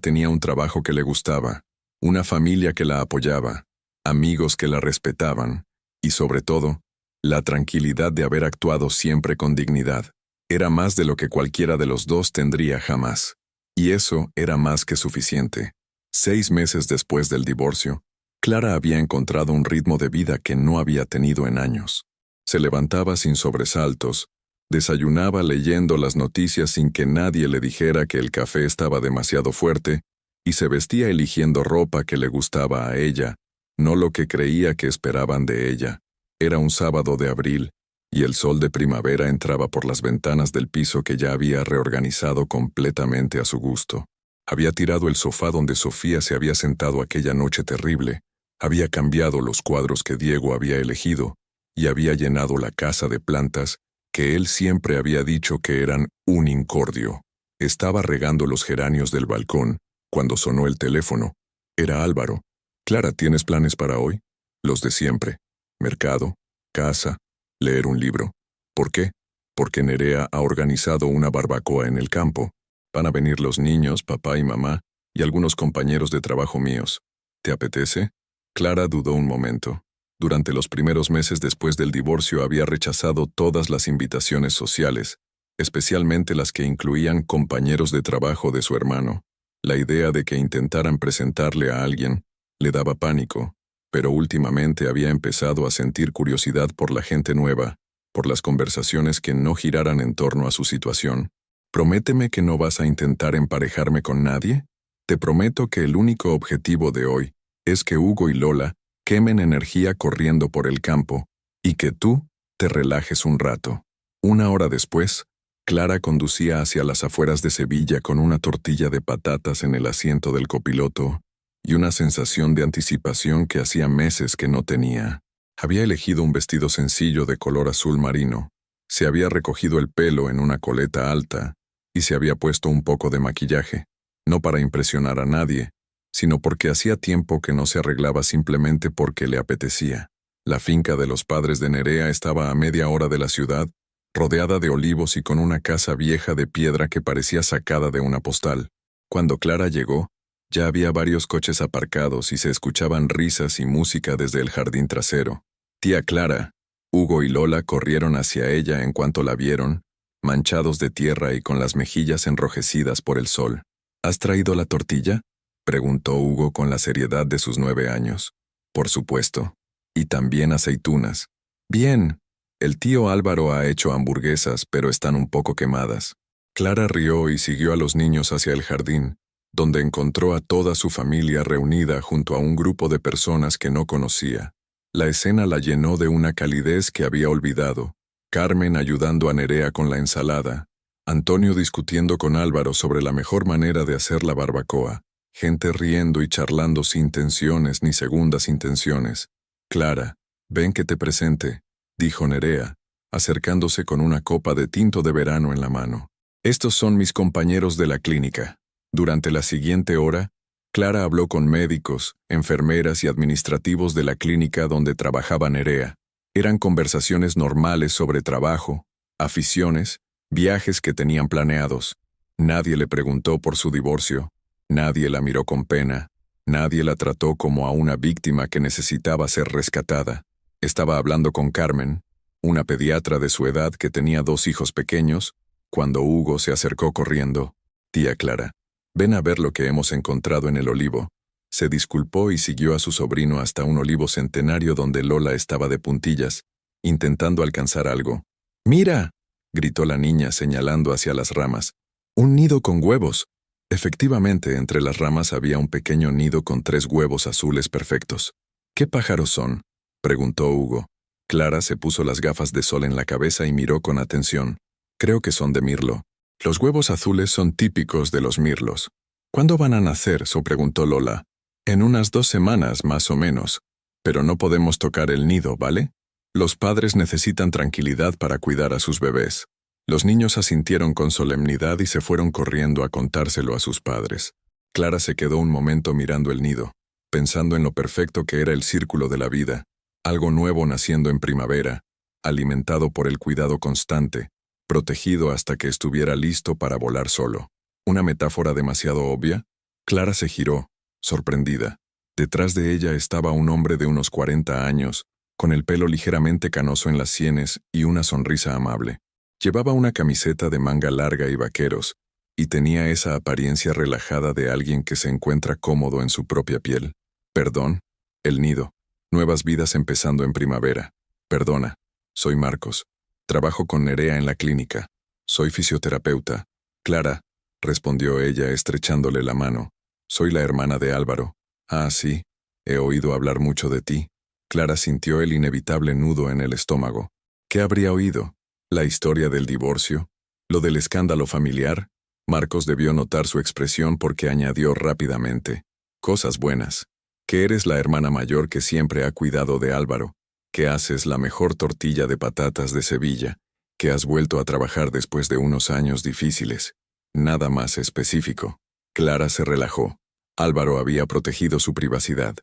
tenía un trabajo que le gustaba, una familia que la apoyaba, amigos que la respetaban, y sobre todo, la tranquilidad de haber actuado siempre con dignidad. Era más de lo que cualquiera de los dos tendría jamás. Y eso era más que suficiente. 6 meses después del divorcio, Clara había encontrado un ritmo de vida que no había tenido en años. Se levantaba sin sobresaltos, desayunaba leyendo las noticias sin que nadie le dijera que el café estaba demasiado fuerte, y se vestía eligiendo ropa que le gustaba a ella, no lo que creía que esperaban de ella. Era un sábado de abril, y el sol de primavera entraba por las ventanas del piso que ya había reorganizado completamente a su gusto. Había tirado el sofá donde Sofía se había sentado aquella noche terrible, había cambiado los cuadros que Diego había elegido, y había llenado la casa de plantas que él siempre había dicho que eran un incordio. Estaba regando los geranios del balcón, cuando sonó el teléfono. Era Álvaro. Clara, ¿tienes planes para hoy? Los de siempre. Mercado, casa, leer un libro. ¿Por qué? Porque Nerea ha organizado una barbacoa en el campo. Van a venir los niños, papá y mamá, y algunos compañeros de trabajo míos. ¿Te apetece? Clara dudó un momento. Durante los primeros meses después del divorcio había rechazado todas las invitaciones sociales, especialmente las que incluían compañeros de trabajo de su hermano. La idea de que intentaran presentarle a alguien le daba pánico, pero últimamente había empezado a sentir curiosidad por la gente nueva, por las conversaciones que no giraran en torno a su situación. «¿Prométeme que no vas a intentar emparejarme con nadie? Te prometo que el único objetivo de hoy es que Hugo y Lola quemen energía corriendo por el campo y que tú te relajes un rato». 1 hora después, Clara conducía hacia las afueras de Sevilla con una tortilla de patatas en el asiento del copiloto y una sensación de anticipación que hacía meses que no tenía. Había elegido un vestido sencillo de color azul marino, se había recogido el pelo en una coleta alta y se había puesto un poco de maquillaje, no para impresionar a nadie, sino porque hacía tiempo que no se arreglaba simplemente porque le apetecía. La finca de los padres de Nerea estaba a media hora de la ciudad, rodeada de olivos y con una casa vieja de piedra que parecía sacada de una postal. Cuando Clara llegó, ya había varios coches aparcados y se escuchaban risas y música desde el jardín trasero. Tía Clara, Hugo y Lola corrieron hacia ella en cuanto la vieron, manchados de tierra y con las mejillas enrojecidas por el sol. ¿Has traído la tortilla?, preguntó Hugo con la seriedad de sus 9 años. Por supuesto. Y también aceitunas. Bien. El tío Álvaro ha hecho hamburguesas, pero están un poco quemadas. Clara rió y siguió a los niños hacia el jardín, donde encontró a toda su familia reunida junto a un grupo de personas que no conocía. La escena la llenó de una calidez que había olvidado. Carmen ayudando a Nerea con la ensalada, Antonio discutiendo con Álvaro sobre la mejor manera de hacer la barbacoa, gente riendo y charlando sin tensiones ni segundas intenciones. Clara, ven que te presente, dijo Nerea, acercándose con una copa de tinto de verano en la mano. Estos son mis compañeros de la clínica. Durante la siguiente hora, Clara habló con médicos, enfermeras y administrativos de la clínica donde trabajaba Nerea. Eran conversaciones normales sobre trabajo, aficiones, viajes que tenían planeados. Nadie le preguntó por su divorcio, nadie la miró con pena, nadie la trató como a una víctima que necesitaba ser rescatada. Estaba hablando con Carmen, una pediatra de su edad que tenía 2 hijos pequeños, cuando Hugo se acercó corriendo. Tía Clara, ven a ver lo que hemos encontrado en el olivo. Se disculpó y siguió a su sobrino hasta un olivo centenario donde Lola estaba de puntillas, intentando alcanzar algo. ¡Mira!, gritó la niña señalando hacia las ramas. ¡Un nido con huevos! Efectivamente, entre las ramas había un pequeño nido con 3 huevos azules perfectos. ¿Qué pájaros son?, preguntó Hugo. Clara se puso las gafas de sol en la cabeza y miró con atención. Creo que son de mirlo. Los huevos azules son típicos de los mirlos. ¿Cuándo van a nacer?, preguntó Lola. En unas 2 semanas, más o menos. Pero no podemos tocar el nido, ¿vale? Los padres necesitan tranquilidad para cuidar a sus bebés. Los niños asintieron con solemnidad y se fueron corriendo a contárselo a sus padres. Clara se quedó un momento mirando el nido, pensando en lo perfecto que era el círculo de la vida, algo nuevo naciendo en primavera, alimentado por el cuidado constante, protegido hasta que estuviera listo para volar solo. ¿Una metáfora demasiado obvia? Clara se giró, sorprendida. Detrás de ella estaba un hombre de unos 40 años, con el pelo ligeramente canoso en las sienes y una sonrisa amable. Llevaba una camiseta de manga larga y vaqueros, y tenía esa apariencia relajada de alguien que se encuentra cómodo en su propia piel. Perdón, el nido. Nuevas vidas empezando en primavera. Perdona, soy Marcos. Trabajo con Nerea en la clínica. Soy fisioterapeuta. Clara, respondió ella estrechándole la mano. Soy la hermana de Álvaro. Ah, sí. He oído hablar mucho de ti. Clara sintió el inevitable nudo en el estómago. ¿Qué habría oído? ¿La historia del divorcio? ¿Lo del escándalo familiar? Marcos debió notar su expresión porque añadió rápidamente. Cosas buenas. Que eres la hermana mayor que siempre ha cuidado de Álvaro, que haces la mejor tortilla de patatas de Sevilla, que has vuelto a trabajar después de unos años difíciles. Nada más específico. Clara se relajó. Álvaro había protegido su privacidad.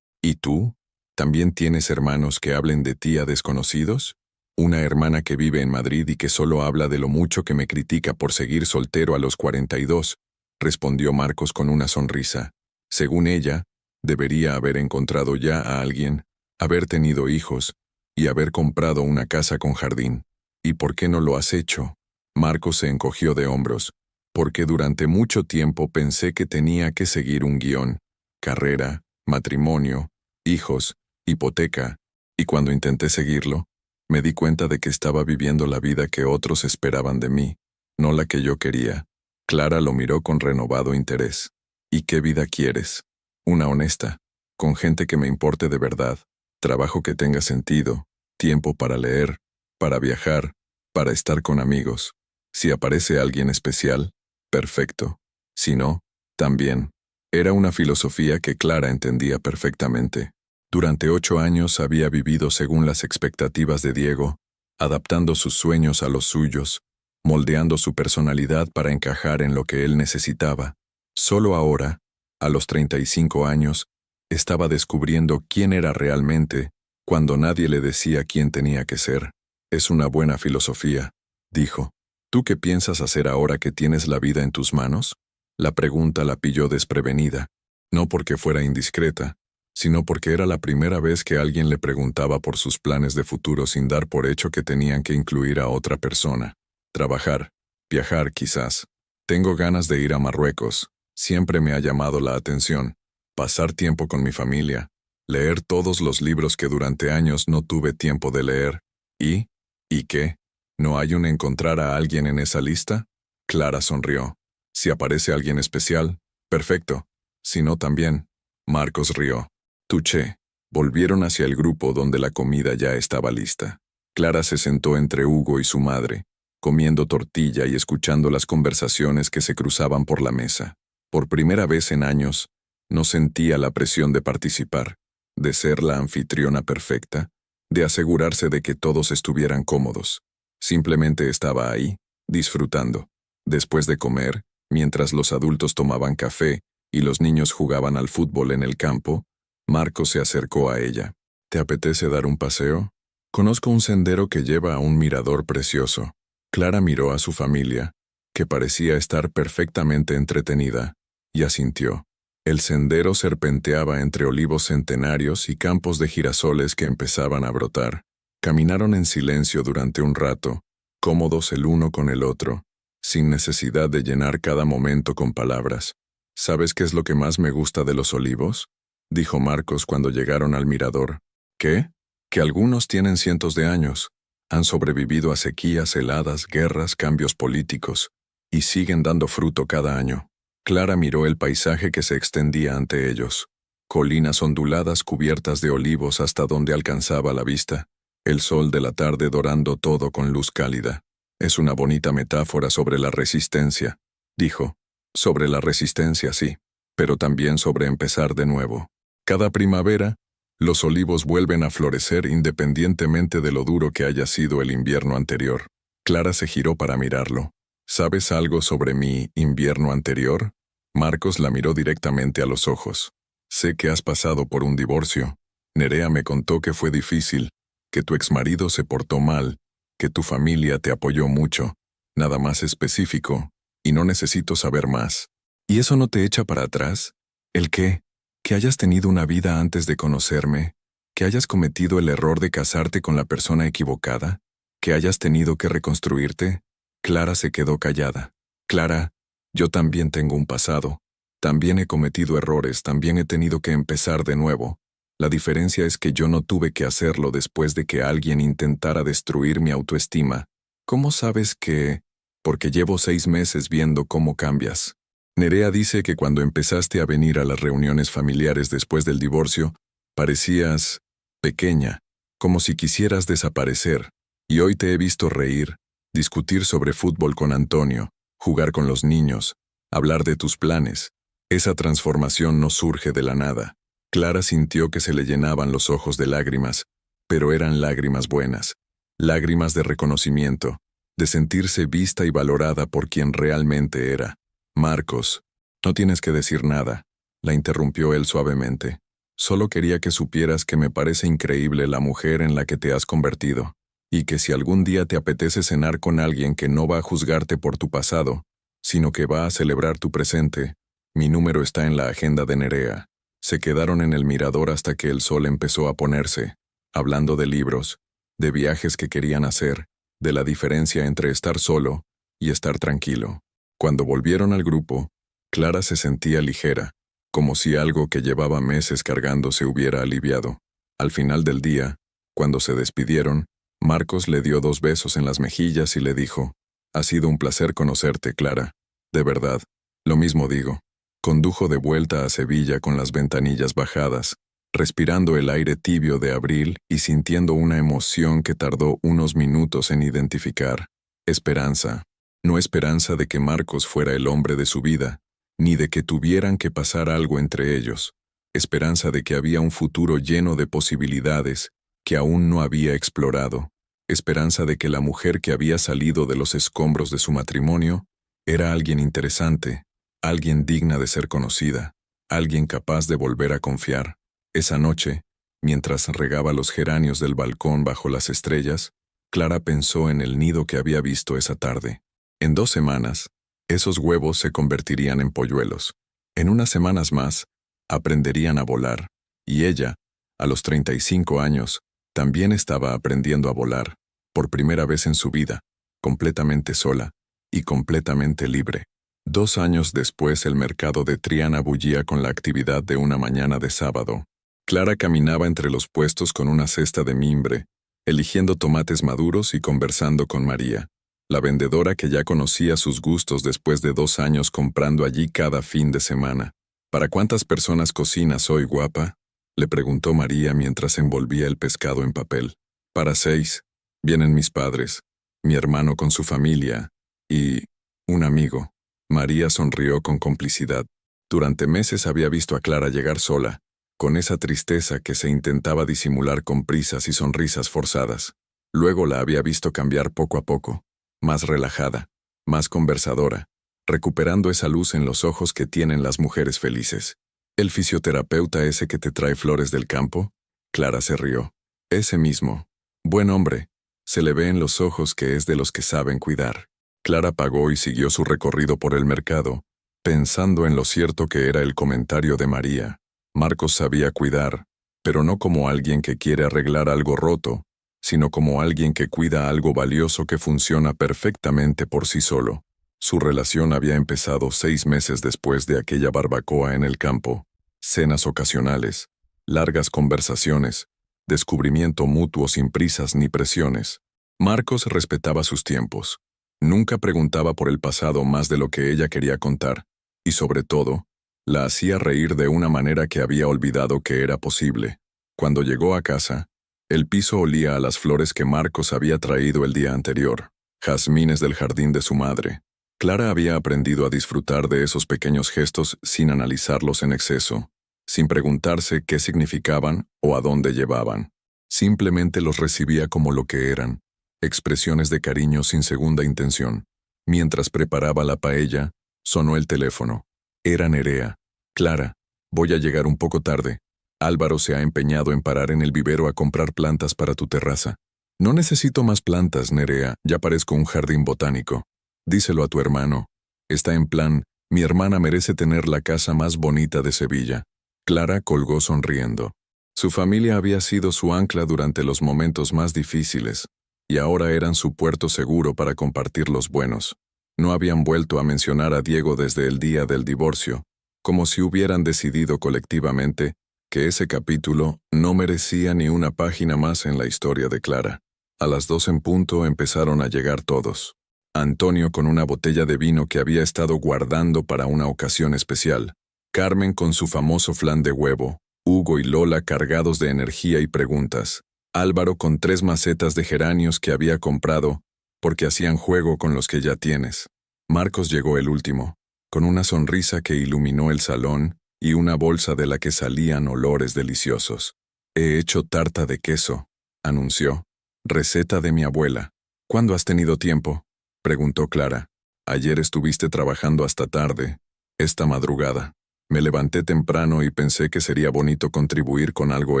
¿Y tú? ¿También tienes hermanos que hablen de ti a desconocidos? Una hermana que vive en Madrid y que solo habla de lo mucho que me critica por seguir soltero a los 42, respondió Marcos con una sonrisa. Según ella, debería haber encontrado ya a alguien, haber tenido hijos y haber comprado una casa con jardín. ¿Y por qué no lo has hecho? Marcos se encogió de hombros. Porque durante mucho tiempo pensé que tenía que seguir un guión. Carrera, matrimonio, hijos, hipoteca. Y cuando intenté seguirlo, me di cuenta de que estaba viviendo la vida que otros esperaban de mí, no la que yo quería. Clara lo miró con renovado interés. ¿Y qué vida quieres? Una honesta, con gente que me importe de verdad, trabajo que tenga sentido, tiempo para leer, para viajar, para estar con amigos. Si aparece alguien especial, perfecto. Si no, también. Era una filosofía que Clara entendía perfectamente. Durante 8 años había vivido según las expectativas de Diego, adaptando sus sueños a los suyos, moldeando su personalidad para encajar en lo que él necesitaba. Solo ahora, a los 35 años, estaba descubriendo quién era realmente, cuando nadie le decía quién tenía que ser. Es una buena filosofía, dijo. ¿Tú qué piensas hacer ahora que tienes la vida en tus manos? La pregunta la pilló desprevenida, no porque fuera indiscreta, sino porque era la primera vez que alguien le preguntaba por sus planes de futuro sin dar por hecho que tenían que incluir a otra persona. Trabajar, viajar quizás. Tengo ganas de ir a Marruecos, siempre me ha llamado la atención. Pasar tiempo con mi familia, leer todos los libros que durante años no tuve tiempo de leer. ¿Y qué? ¿No hay un encontrar a alguien en esa lista? Clara sonrió. Si aparece alguien especial, perfecto. Si no, también. Marcos rió. Tuché. Volvieron hacia el grupo donde la comida ya estaba lista. Clara se sentó entre Hugo y su madre, comiendo tortilla y escuchando las conversaciones que se cruzaban por la mesa. Por primera vez en años, no sentía la presión de participar, de ser la anfitriona perfecta, de asegurarse de que todos estuvieran cómodos. Simplemente estaba ahí, disfrutando. Después de comer, mientras los adultos tomaban café y los niños jugaban al fútbol en el campo, Marcos se acercó a ella. ¿Te apetece dar un paseo? Conozco un sendero que lleva a un mirador precioso. Clara miró a su familia, que parecía estar perfectamente entretenida, y asintió. El sendero serpenteaba entre olivos centenarios y campos de girasoles que empezaban a brotar. Caminaron en silencio durante un rato, cómodos el uno con el otro, sin necesidad de llenar cada momento con palabras. ¿Sabes qué es lo que más me gusta de los olivos?, dijo Marcos cuando llegaron al mirador. ¿Qué? Que algunos tienen cientos de años, han sobrevivido a sequías, heladas, guerras, cambios políticos, y siguen dando fruto cada año. Clara miró el paisaje que se extendía ante ellos. Colinas onduladas cubiertas de olivos hasta donde alcanzaba la vista, el sol de la tarde dorando todo con luz cálida. Es una bonita metáfora sobre la resistencia, dijo. Sobre la resistencia, sí, pero también sobre empezar de nuevo. Cada primavera, los olivos vuelven a florecer independientemente de lo duro que haya sido el invierno anterior. Clara se giró para mirarlo. ¿Sabes algo sobre mi invierno anterior? Marcos la miró directamente a los ojos. Sé que has pasado por un divorcio. Nerea me contó que fue difícil, que tu exmarido se portó mal, que tu familia te apoyó mucho. Nada más específico, y no necesito saber más. ¿Y eso no te echa para atrás? ¿El qué? ¿Que hayas tenido una vida antes de conocerme? ¿Que hayas cometido el error de casarte con la persona equivocada? ¿Que hayas tenido que reconstruirte? Clara se quedó callada. Clara, yo también tengo un pasado. También he cometido errores, también he tenido que empezar de nuevo. La diferencia es que yo no tuve que hacerlo después de que alguien intentara destruir mi autoestima. ¿Cómo sabes que? Porque llevo 6 meses viendo cómo cambias. Nerea dice que cuando empezaste a venir a las reuniones familiares después del divorcio, parecías pequeña, como si quisieras desaparecer, y hoy te he visto reír, discutir sobre fútbol con Antonio, jugar con los niños, hablar de tus planes. Esa transformación no surge de la nada. Clara sintió que se le llenaban los ojos de lágrimas, pero eran lágrimas buenas, lágrimas de reconocimiento, de sentirse vista y valorada por quien realmente era. Marcos, no tienes que decir nada, la interrumpió él suavemente. Solo quería que supieras que me parece increíble la mujer en la que te has convertido, y que si algún día te apetece cenar con alguien que no va a juzgarte por tu pasado, sino que va a celebrar tu presente, mi número está en la agenda de Nerea. Se quedaron en el mirador hasta que el sol empezó a ponerse, hablando de libros, de viajes que querían hacer, de la diferencia entre estar solo y estar tranquilo. Cuando volvieron al grupo, Clara se sentía ligera, como si algo que llevaba meses cargando se hubiera aliviado. Al final del día, cuando se despidieron, Marcos le dio 2 besos en las mejillas y le dijo: «Ha sido un placer conocerte, Clara. De verdad, lo mismo digo». Condujo de vuelta a Sevilla con las ventanillas bajadas, respirando el aire tibio de abril y sintiendo una emoción que tardó unos minutos en identificar. Esperanza. No esperanza de que Marcos fuera el hombre de su vida, ni de que tuvieran que pasar algo entre ellos. esperanza de que había un futuro lleno de posibilidades que aún no había explorado, esperanza de que la mujer que había salido de los escombros de su matrimonio era alguien interesante, alguien digna de ser conocida, alguien capaz de volver a confiar. Esa noche, mientras regaba los geranios del balcón bajo las estrellas, Clara pensó en el nido que había visto esa tarde. En 2 semanas, esos huevos se convertirían en polluelos. En unas semanas más, aprenderían a volar, y ella, a los 35 años, también estaba aprendiendo a volar, por primera vez en su vida, completamente sola y completamente libre. 2 años después el mercado de Triana bullía con la actividad de una mañana de sábado. Clara caminaba entre los puestos con una cesta de mimbre, eligiendo tomates maduros y conversando con María, la vendedora que ya conocía sus gustos después de 2 años comprando allí cada fin de semana. ¿Para cuántas personas cocinas hoy, guapa?, le preguntó María mientras envolvía el pescado en papel. Para 6. Vienen mis padres, mi hermano con su familia y un amigo. María sonrió con complicidad. Durante meses había visto a Clara llegar sola, con esa tristeza que se intentaba disimular con prisas y sonrisas forzadas. Luego la había visto cambiar poco a poco, más relajada, más conversadora, recuperando esa luz en los ojos que tienen las mujeres felices. ¿El fisioterapeuta ese que te trae flores del campo? Clara se rió. Ese mismo. Buen hombre. Se le ve en los ojos que es de los que saben cuidar. Clara pagó y siguió su recorrido por el mercado, pensando en lo cierto que era el comentario de María. Marcos sabía cuidar, pero no como alguien que quiere arreglar algo roto, sino como alguien que cuida algo valioso que funciona perfectamente por sí solo. Su relación había empezado 6 meses después de aquella barbacoa en el campo. Cenas ocasionales, largas conversaciones, descubrimiento mutuo sin prisas ni presiones. Marcos respetaba sus tiempos. Nunca preguntaba por el pasado más de lo que ella quería contar, y sobre todo, la hacía reír de una manera que había olvidado que era posible. Cuando llegó a casa, el piso olía a las flores que Marcos había traído el día anterior, jazmines del jardín de su madre. Clara había aprendido a disfrutar de esos pequeños gestos sin analizarlos en exceso, sin preguntarse qué significaban o a dónde llevaban. Simplemente los recibía como lo que eran, expresiones de cariño sin segunda intención. Mientras preparaba la paella, sonó el teléfono. Era Nerea. Clara, voy a llegar un poco tarde. Álvaro se ha empeñado en parar en el vivero a comprar plantas para tu terraza. No necesito más plantas, Nerea, ya parezco un jardín botánico. Díselo a tu hermano. Está en plan, mi hermana merece tener la casa más bonita de Sevilla. Clara colgó sonriendo. Su familia había sido su ancla durante los momentos más difíciles, y ahora eran su puerto seguro para compartir los buenos. No habían vuelto a mencionar a Diego desde el día del divorcio, como si hubieran decidido colectivamente que ese capítulo no merecía ni una página más en la historia de Clara. A las 2 en punto empezaron a llegar todos. Antonio con una botella de vino que había estado guardando para una ocasión especial. Carmen con su famoso flan de huevo. Hugo y Lola cargados de energía y preguntas. Álvaro con 3 macetas de geranios que había comprado porque hacían juego con los que ya tienes. Marcos llegó el último, con una sonrisa que iluminó el salón y una bolsa de la que salían olores deliciosos. He hecho tarta de queso, anunció. Receta de mi abuela. ¿Cuándo has tenido tiempo?, preguntó Clara. Ayer estuviste trabajando hasta tarde. Esta madrugada. Me levanté temprano y pensé que sería bonito contribuir con algo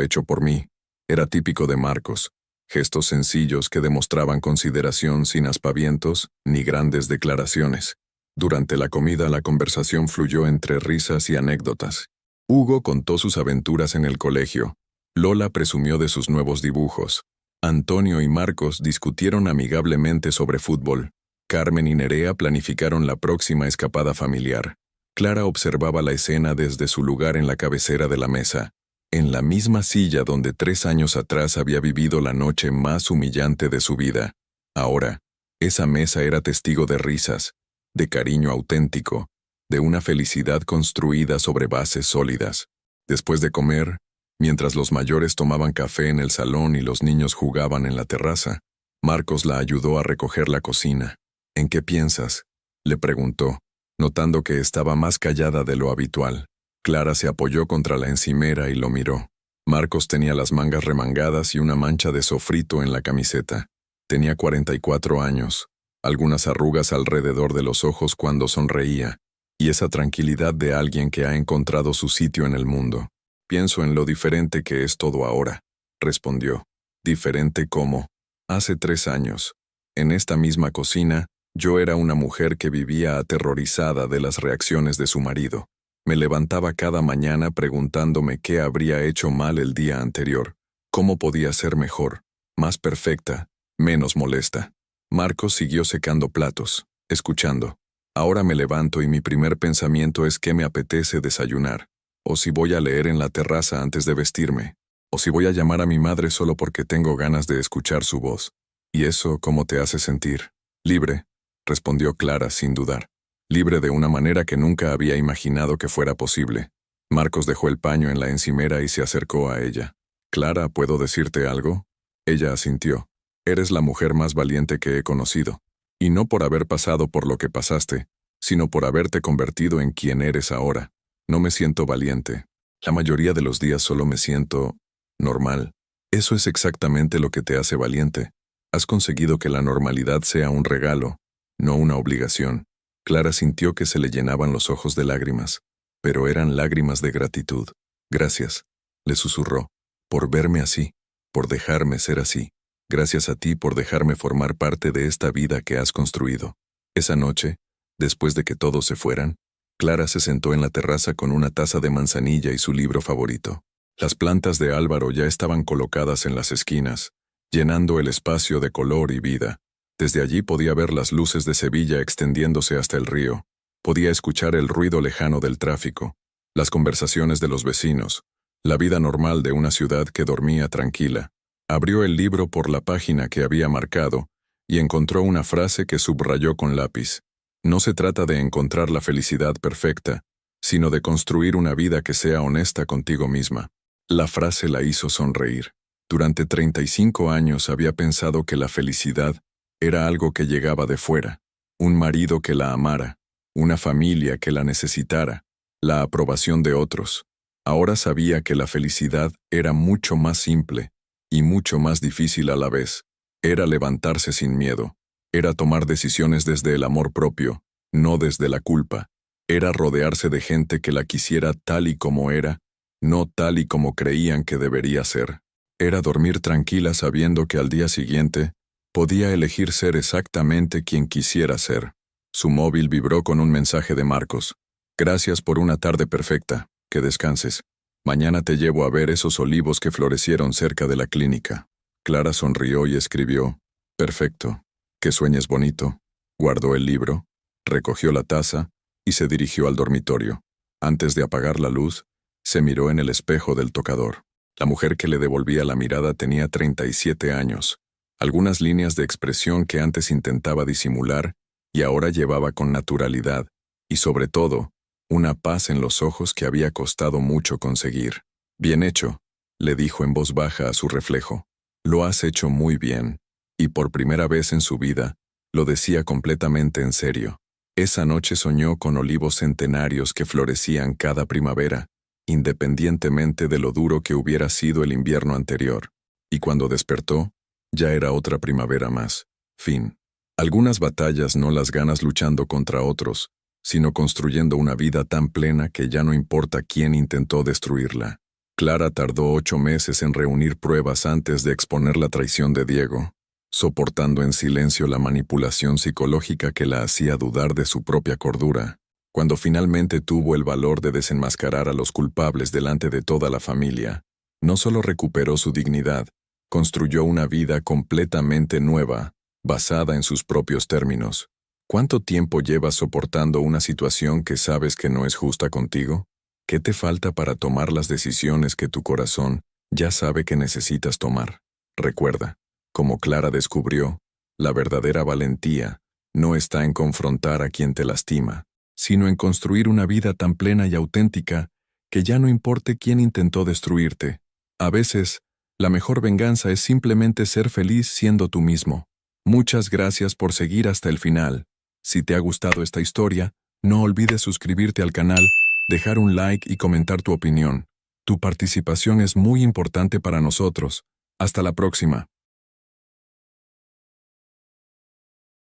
hecho por mí. Era típico de Marcos. Gestos sencillos que demostraban consideración sin aspavientos ni grandes declaraciones. Durante la comida la conversación fluyó entre risas y anécdotas. Hugo contó sus aventuras en el colegio. Lola presumió de sus nuevos dibujos. Antonio y Marcos discutieron amigablemente sobre fútbol. Carmen y Nerea planificaron la próxima escapada familiar. Clara observaba la escena desde su lugar en la cabecera de la mesa, en la misma silla donde 3 años atrás había vivido la noche más humillante de su vida. Ahora, esa mesa era testigo de risas, de cariño auténtico, de una felicidad construida sobre bases sólidas. Después de comer, mientras los mayores tomaban café en el salón y los niños jugaban en la terraza, Marcos la ayudó a recoger la cocina. ¿En qué piensas?, le preguntó, notando que estaba más callada de lo habitual. Clara se apoyó contra la encimera y lo miró. Marcos tenía las mangas remangadas y una mancha de sofrito en la camiseta. Tenía 44 años, algunas arrugas alrededor de los ojos cuando sonreía, y esa tranquilidad de alguien que ha encontrado su sitio en el mundo. Pienso en lo diferente que es todo ahora, respondió. Diferente como, hace 3 años, en esta misma cocina, yo era una mujer que vivía aterrorizada de las reacciones de su marido. Me levantaba cada mañana preguntándome qué habría hecho mal el día anterior, cómo podía ser mejor, más perfecta, menos molesta. Marcos siguió secando platos, escuchando. Ahora me levanto y mi primer pensamiento es qué me apetece desayunar, o si voy a leer en la terraza antes de vestirme, o si voy a llamar a mi madre solo porque tengo ganas de escuchar su voz. ¿Y eso cómo te hace sentir? Libre, respondió Clara sin dudar. Libre de una manera que nunca había imaginado que fuera posible. Marcos dejó el paño en la encimera y se acercó a ella. «Clara, ¿puedo decirte algo?» Ella asintió. «Eres la mujer más valiente que he conocido. Y no por haber pasado por lo que pasaste, sino por haberte convertido en quien eres ahora. No me siento valiente. La mayoría de los días solo me siento normal. Eso es exactamente lo que te hace valiente. Has conseguido que la normalidad sea un regalo, no una obligación». Clara sintió que se le llenaban los ojos de lágrimas, pero eran lágrimas de gratitud. «Gracias», le susurró, «por verme así, por dejarme ser así. Gracias a ti por dejarme formar parte de esta vida que has construido». Esa noche, después de que todos se fueran, Clara se sentó en la terraza con una taza de manzanilla y su libro favorito. Las plantas de Álvaro ya estaban colocadas en las esquinas, llenando el espacio de color y vida. Desde allí podía ver las luces de Sevilla extendiéndose hasta el río. Podía escuchar el ruido lejano del tráfico, las conversaciones de los vecinos, la vida normal de una ciudad que dormía tranquila. Abrió el libro por la página que había marcado y encontró una frase que subrayó con lápiz. No se trata de encontrar la felicidad perfecta, sino de construir una vida que sea honesta contigo misma. La frase la hizo sonreír. Durante 35 años había pensado que la felicidad era algo que llegaba de fuera, un marido que la amara, una familia que la necesitara, la aprobación de otros. Ahora sabía que la felicidad era mucho más simple y mucho más difícil a la vez. Era levantarse sin miedo, era tomar decisiones desde el amor propio, no desde la culpa. Era rodearse de gente que la quisiera tal y como era, no tal y como creían que debería ser. Era dormir tranquila sabiendo que al día siguiente podía elegir ser exactamente quien quisiera ser. Su móvil vibró con un mensaje de Marcos. «Gracias por una tarde perfecta. Que descanses. Mañana te llevo a ver esos olivos que florecieron cerca de la clínica». Clara sonrió y escribió: «Perfecto. Que sueñes bonito». Guardó el libro, recogió la taza y se dirigió al dormitorio. Antes de apagar la luz, se miró en el espejo del tocador. La mujer que le devolvía la mirada tenía 37 años. Algunas líneas de expresión que antes intentaba disimular y ahora llevaba con naturalidad, y sobre todo, una paz en los ojos que había costado mucho conseguir. «Bien hecho», le dijo en voz baja a su reflejo. «Lo has hecho muy bien». Y por primera vez en su vida, lo decía completamente en serio. Esa noche soñó con olivos centenarios que florecían cada primavera, independientemente de lo duro que hubiera sido el invierno anterior. Y cuando despertó, ya era otra primavera más. Fin. Algunas batallas no las ganas luchando contra otros, sino construyendo una vida tan plena que ya no importa quién intentó destruirla. Clara tardó 8 meses en reunir pruebas antes de exponer la traición de Diego, soportando en silencio la manipulación psicológica que la hacía dudar de su propia cordura. Cuando finalmente tuvo el valor de desenmascarar a los culpables delante de toda la familia, no solo recuperó su dignidad, construyó una vida completamente nueva, basada en sus propios términos. ¿Cuánto tiempo llevas soportando una situación que sabes que no es justa contigo? ¿Qué te falta para tomar las decisiones que tu corazón ya sabe que necesitas tomar? Recuerda, como Clara descubrió, la verdadera valentía no está en confrontar a quien te lastima, sino en construir una vida tan plena y auténtica que ya no importe quién intentó destruirte. A veces, la mejor venganza es simplemente ser feliz siendo tú mismo. Muchas gracias por seguir hasta el final. Si te ha gustado esta historia, no olvides suscribirte al canal dejar un like y comentar tu opinión. Tu participación es muy importante para nosotros. Hasta la próxima.